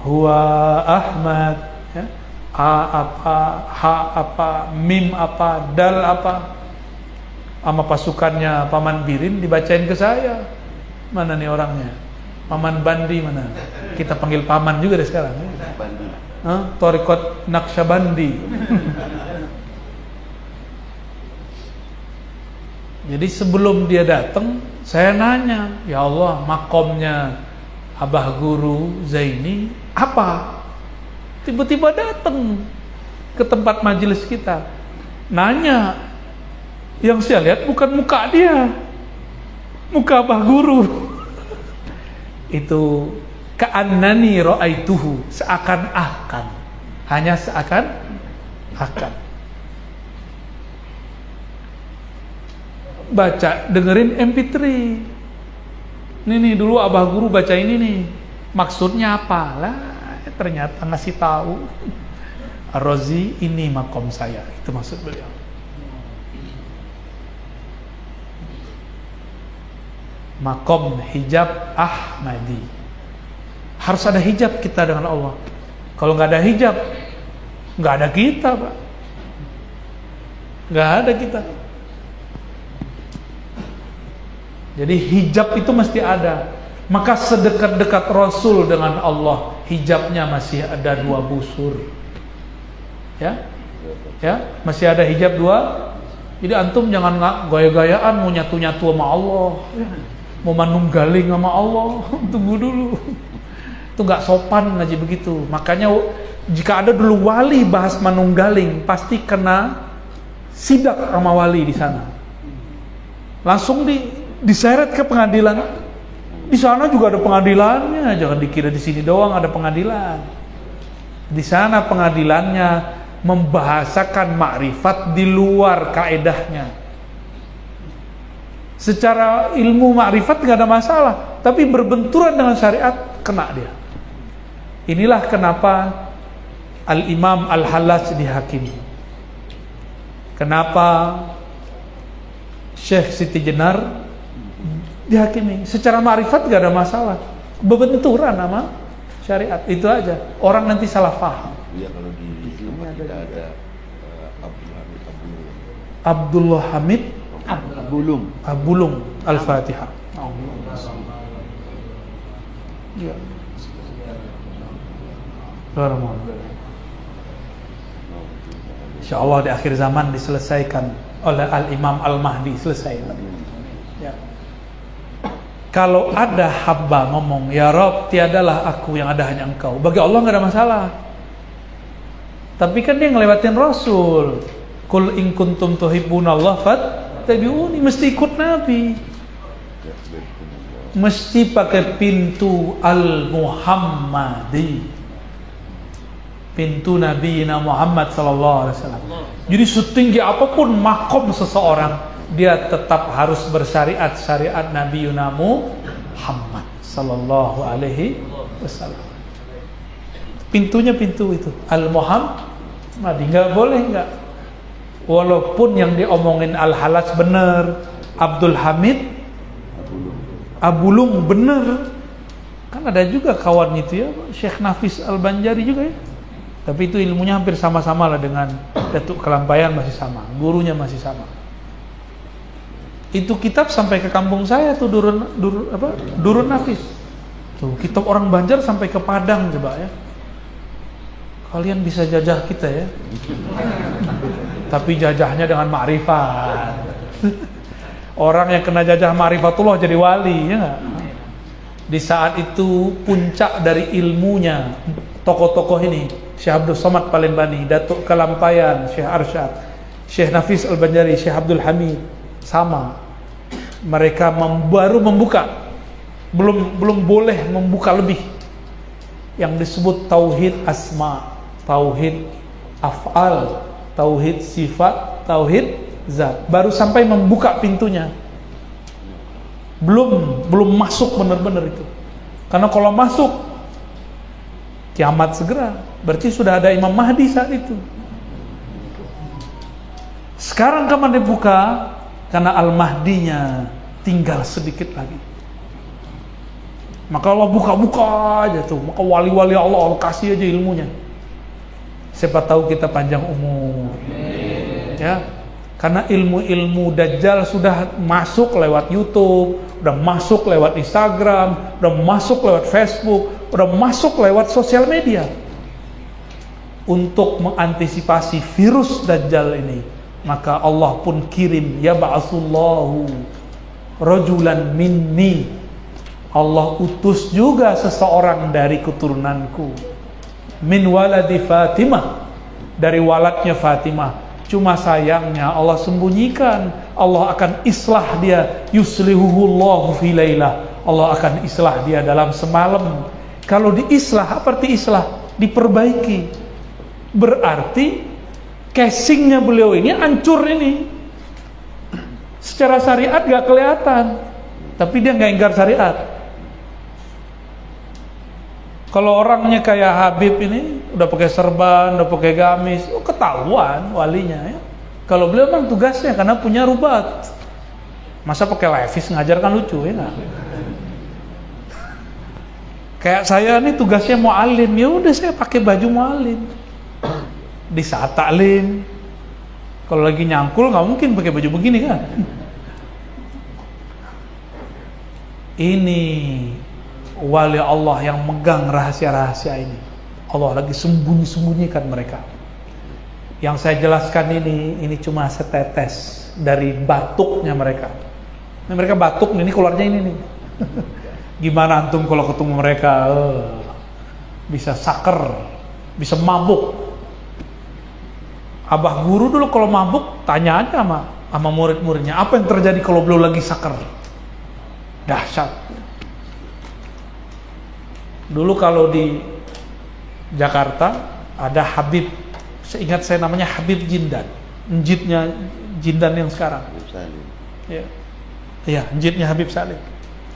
S1: Huwa Ahmad, ya. A apa, ha apa, mim apa, dal apa. Sama pasukannya Paman Birin dibacain ke saya. Mana nih orangnya? Paman Bandi mana? Kita panggil paman juga deh sekarang.
S2: Bandi.
S1: Thariqat Naqsyabandi. Jadi sebelum dia datang, saya nanya, ya Allah, makomnya Abah Guru Zaini apa? Tiba-tiba datang ke tempat majelis kita, nanya. Yang saya lihat bukan muka dia, muka Abah Guru. Itu ka'annani ra'aituhu, seakan-akan, hanya seakan-akan. Baca, dengerin MP3. Ini dulu Abah Guru baca ini nih. Maksudnya apa? Lah, ternyata ngasih tahu. Ar-Razi, ini makom saya. Itu maksud beliau. Makom hijab Ahmadi. Harus ada hijab kita dengan Allah. Kalau nggak ada hijab, nggak ada kita, Pak. Nggak ada kita. Jadi hijab itu mesti ada. Maka sedekat-dekat Rasul dengan Allah, hijabnya masih ada 2 busur. Ya, masih ada hijab 2. Jadi antum jangan gaya-gayaan mau nyatu-nyatu sama Allah, mau manunggaling sama Allah. Tunggu dulu. Itu nggak sopan ngaji begitu. Makanya jika ada dulu wali bahas manunggaling, pasti kena sidak sama wali di sana. Langsung diseret ke pengadilan. Di sana juga ada pengadilannya, jangan dikira di sini doang ada pengadilan. Di sana pengadilannya membahasakan makrifat di luar kaedahnya. Secara ilmu makrifat nggak ada masalah, tapi berbenturan dengan syariat kena dia. Inilah kenapa Al-Imam Al-Hallaj dihakimi. Kenapa Syekh Siti Jenar dihakimi. Secara ma'rifat gak ada masalah, berbenturan sama syariat, itu aja. Orang nanti salah paham.
S2: Iya, kalau di tempat kita ada
S1: Abdullah Hamid Abulung Al-Fatihah. Ya. Insyaallah di akhir zaman diselesaikan oleh Al-Imam Al-Mahdi, selesai. Ya. Kalau ada hamba ngomong, ya Rabb, tiadalah aku, yang ada hanya Engkau, bagi Allah nggak ada masalah. Tapi kan dia ngelewatin Rasul. Qul in kuntum tuhibbunallah fattabi'uni, mesti ikut Nabi. Mesti pakai pintu Al-Muhammadi, pintu Nabi Muhammad sallallahu alaihi wasallam. Jadi setinggi apapun makom seseorang, dia tetap harus bersyariat syariat Nabi Muhammad sallallahu alaihi wasallam. Pintunya pintu itu Al-Muhammadi, nggak boleh nggak. Walaupun yang diomongin Al-Hallaj benar, Abdul Hamid Abulung benar. Kan ada juga kawan itu ya, Syekh Nafis Al-Banjari juga ya. Tapi itu ilmunya hampir sama-sama lah dengan Datuk Kelampayan, masih sama, gurunya masih sama. Itu kitab sampai ke kampung saya tuh, Durun Nafis. Tuh kitab orang Banjar sampai ke Padang coba ya. Kalian bisa jajah kita ya. Tapi jajahnya dengan ma'rifat. Orang yang kena jajah ma'rifatullah jadi wali, ya enggak? Di saat itu puncak dari ilmunya tokoh-tokoh ini, Syekh Abdul Somad Palembani, Datuk Kelampayan, Syekh Arsyad, Syekh Nafis Al-Banjari, Syekh Abdul Hamid, sama. Mereka baru membuka, belum boleh membuka lebih, yang disebut tauhid asma, tauhid af'al, tauhid sifat, tauhid zat. Baru sampai membuka pintunya, belum masuk benar-benar itu. Karena kalau masuk kiamat segera, berarti sudah ada Imam Mahdi saat itu. Sekarang kapan dibuka? Karena Al-Mahdinya tinggal sedikit lagi. Maka Allah buka-buka aja tuh. Maka wali-wali Allah kasih aja ilmunya. Siapa tahu kita panjang umur. Ya. Karena ilmu-ilmu Dajjal sudah masuk lewat YouTube, udah masuk lewat Instagram, udah masuk lewat Facebook, udah masuk lewat sosial media. Untuk mengantisipasi virus Dajjal ini, maka Allah pun kirim, ya ba'asullahu rajulan minni. Allah utus juga seseorang dari keturunanku. Min waladi Fatimah, dari waladnya Fatimah. Cuma sayangnya Allah sembunyikan. Allah akan islah dia, yuslihuhullahu fi lailah. Allah akan islah dia dalam semalam. Kalau diislah, apa arti islah? Diperbaiki. Berarti casingnya beliau ini hancur ini. Secara syariat gak kelihatan, tapi dia gak ingkar syariat. Kalau orangnya kayak Habib ini, udah pakai serban, udah pakai gamis, ketahuan walinya ya. Kalau beliau memang tugasnya karena punya rubat. Masa pakai levis ngajar kan lucu ya nggak? Kayak saya nih tugasnya mu'alim, ya udah saya pakai baju mu'alim. Di saat taklim, kalau lagi nyangkul nggak mungkin pakai baju begini kan? Ini wali Allah yang megang rahasia-rahasia ini. Allah lagi sembunyi-sembunyikan mereka. Yang saya jelaskan ini cuma setetes dari batuknya mereka. Ini mereka batuk ini keluarnya ini nih. Gimana antum kalau ketemu mereka? Bisa saker, bisa mabuk. Abah guru dulu kalau mabuk tanya aja sama murid-muridnya, apa yang terjadi kalau beliau lagi saker? Dahsyat. Dulu kalau di Jakarta ada Habib, seingat saya namanya Habib Jindan, njitnya Jindan yang sekarang. Ya, ya, njitnya Habib Salim.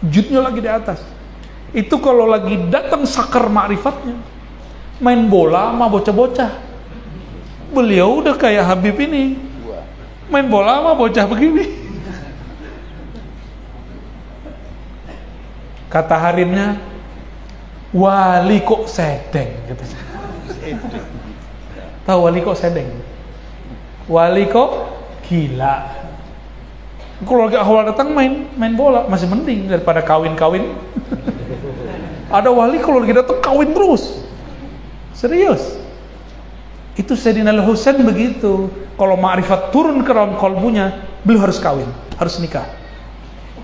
S1: Njitnya lagi di atas. Itu kalau lagi datang sakar ma'rifatnya, main bola sama bocah-bocah. Beliau udah kayak Habib ini, main bola sama bocah begini. Kata harimnya, wali kok sedeng gitu. Tahu wali kok sedeng? Wali kok gila. Kalau lagi awal datang main bola masih mending daripada kawin-kawin. Ada wali kalau lagi datang kawin terus. Serius. Itu Sayyidina Al-Husain begitu. Kalau ma'rifat turun ke dalam kalbunya, beliau harus kawin, harus nikah.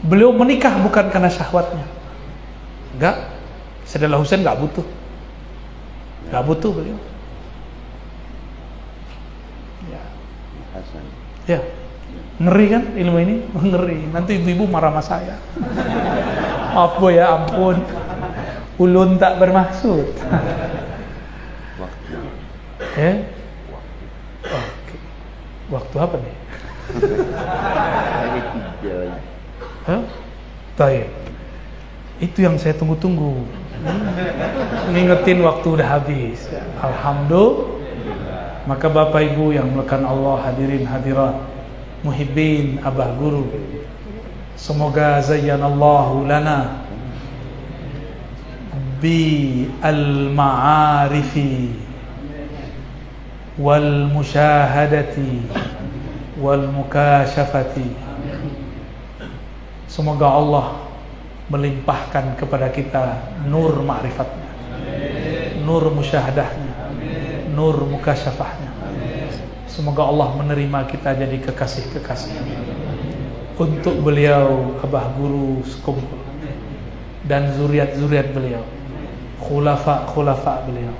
S1: Beliau menikah bukan karena syahwatnya. Enggak. Sayyidina Husain nggak butuh beliau. Ya, ngeri kan ilmu ini? Ngeri. Nanti ibu-ibu marah sama saya. Maaf boy ya, ampun. Ulun tak bermaksud. Oke. Waktu apa nih? Baik. Itu yang saya tunggu-tunggu. Ngingetin waktu udah habis. Alhamdulillah. Maka Bapak Ibu yang melakukan Allah, hadirin hadirat, muhibbin abah guru, semoga zayyanallahu lana bi al-ma'arifi wal musyahadati wal mukashafati. Semoga Allah melimpahkan kepada kita nur ma'rifatnya, nur musyahadahnya, nur mukasyafahnya. Semoga Allah menerima kita jadi kekasih-kekasih untuk beliau, abah guru sekumpul, dan zuriat-zuriat beliau, khulafa beliau,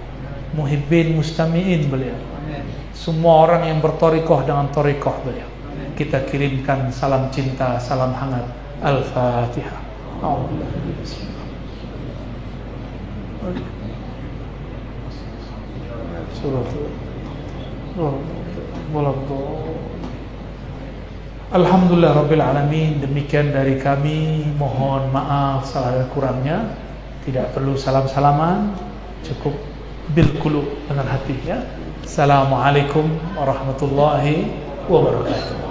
S1: muhibbin mustami'in beliau, semua orang yang bertorikoh dengan torikoh beliau. Kita kirimkan salam cinta, salam hangat. Al-Fatihah. Alhamdulillah Rabbil Alamin. Demikian dari kami. Mohon maaf salah dan kurangnya. Tidak perlu salam-salaman, cukup bil qulub, dengan hati ya. Assalamualaikum warahmatullahi wabarakatuh.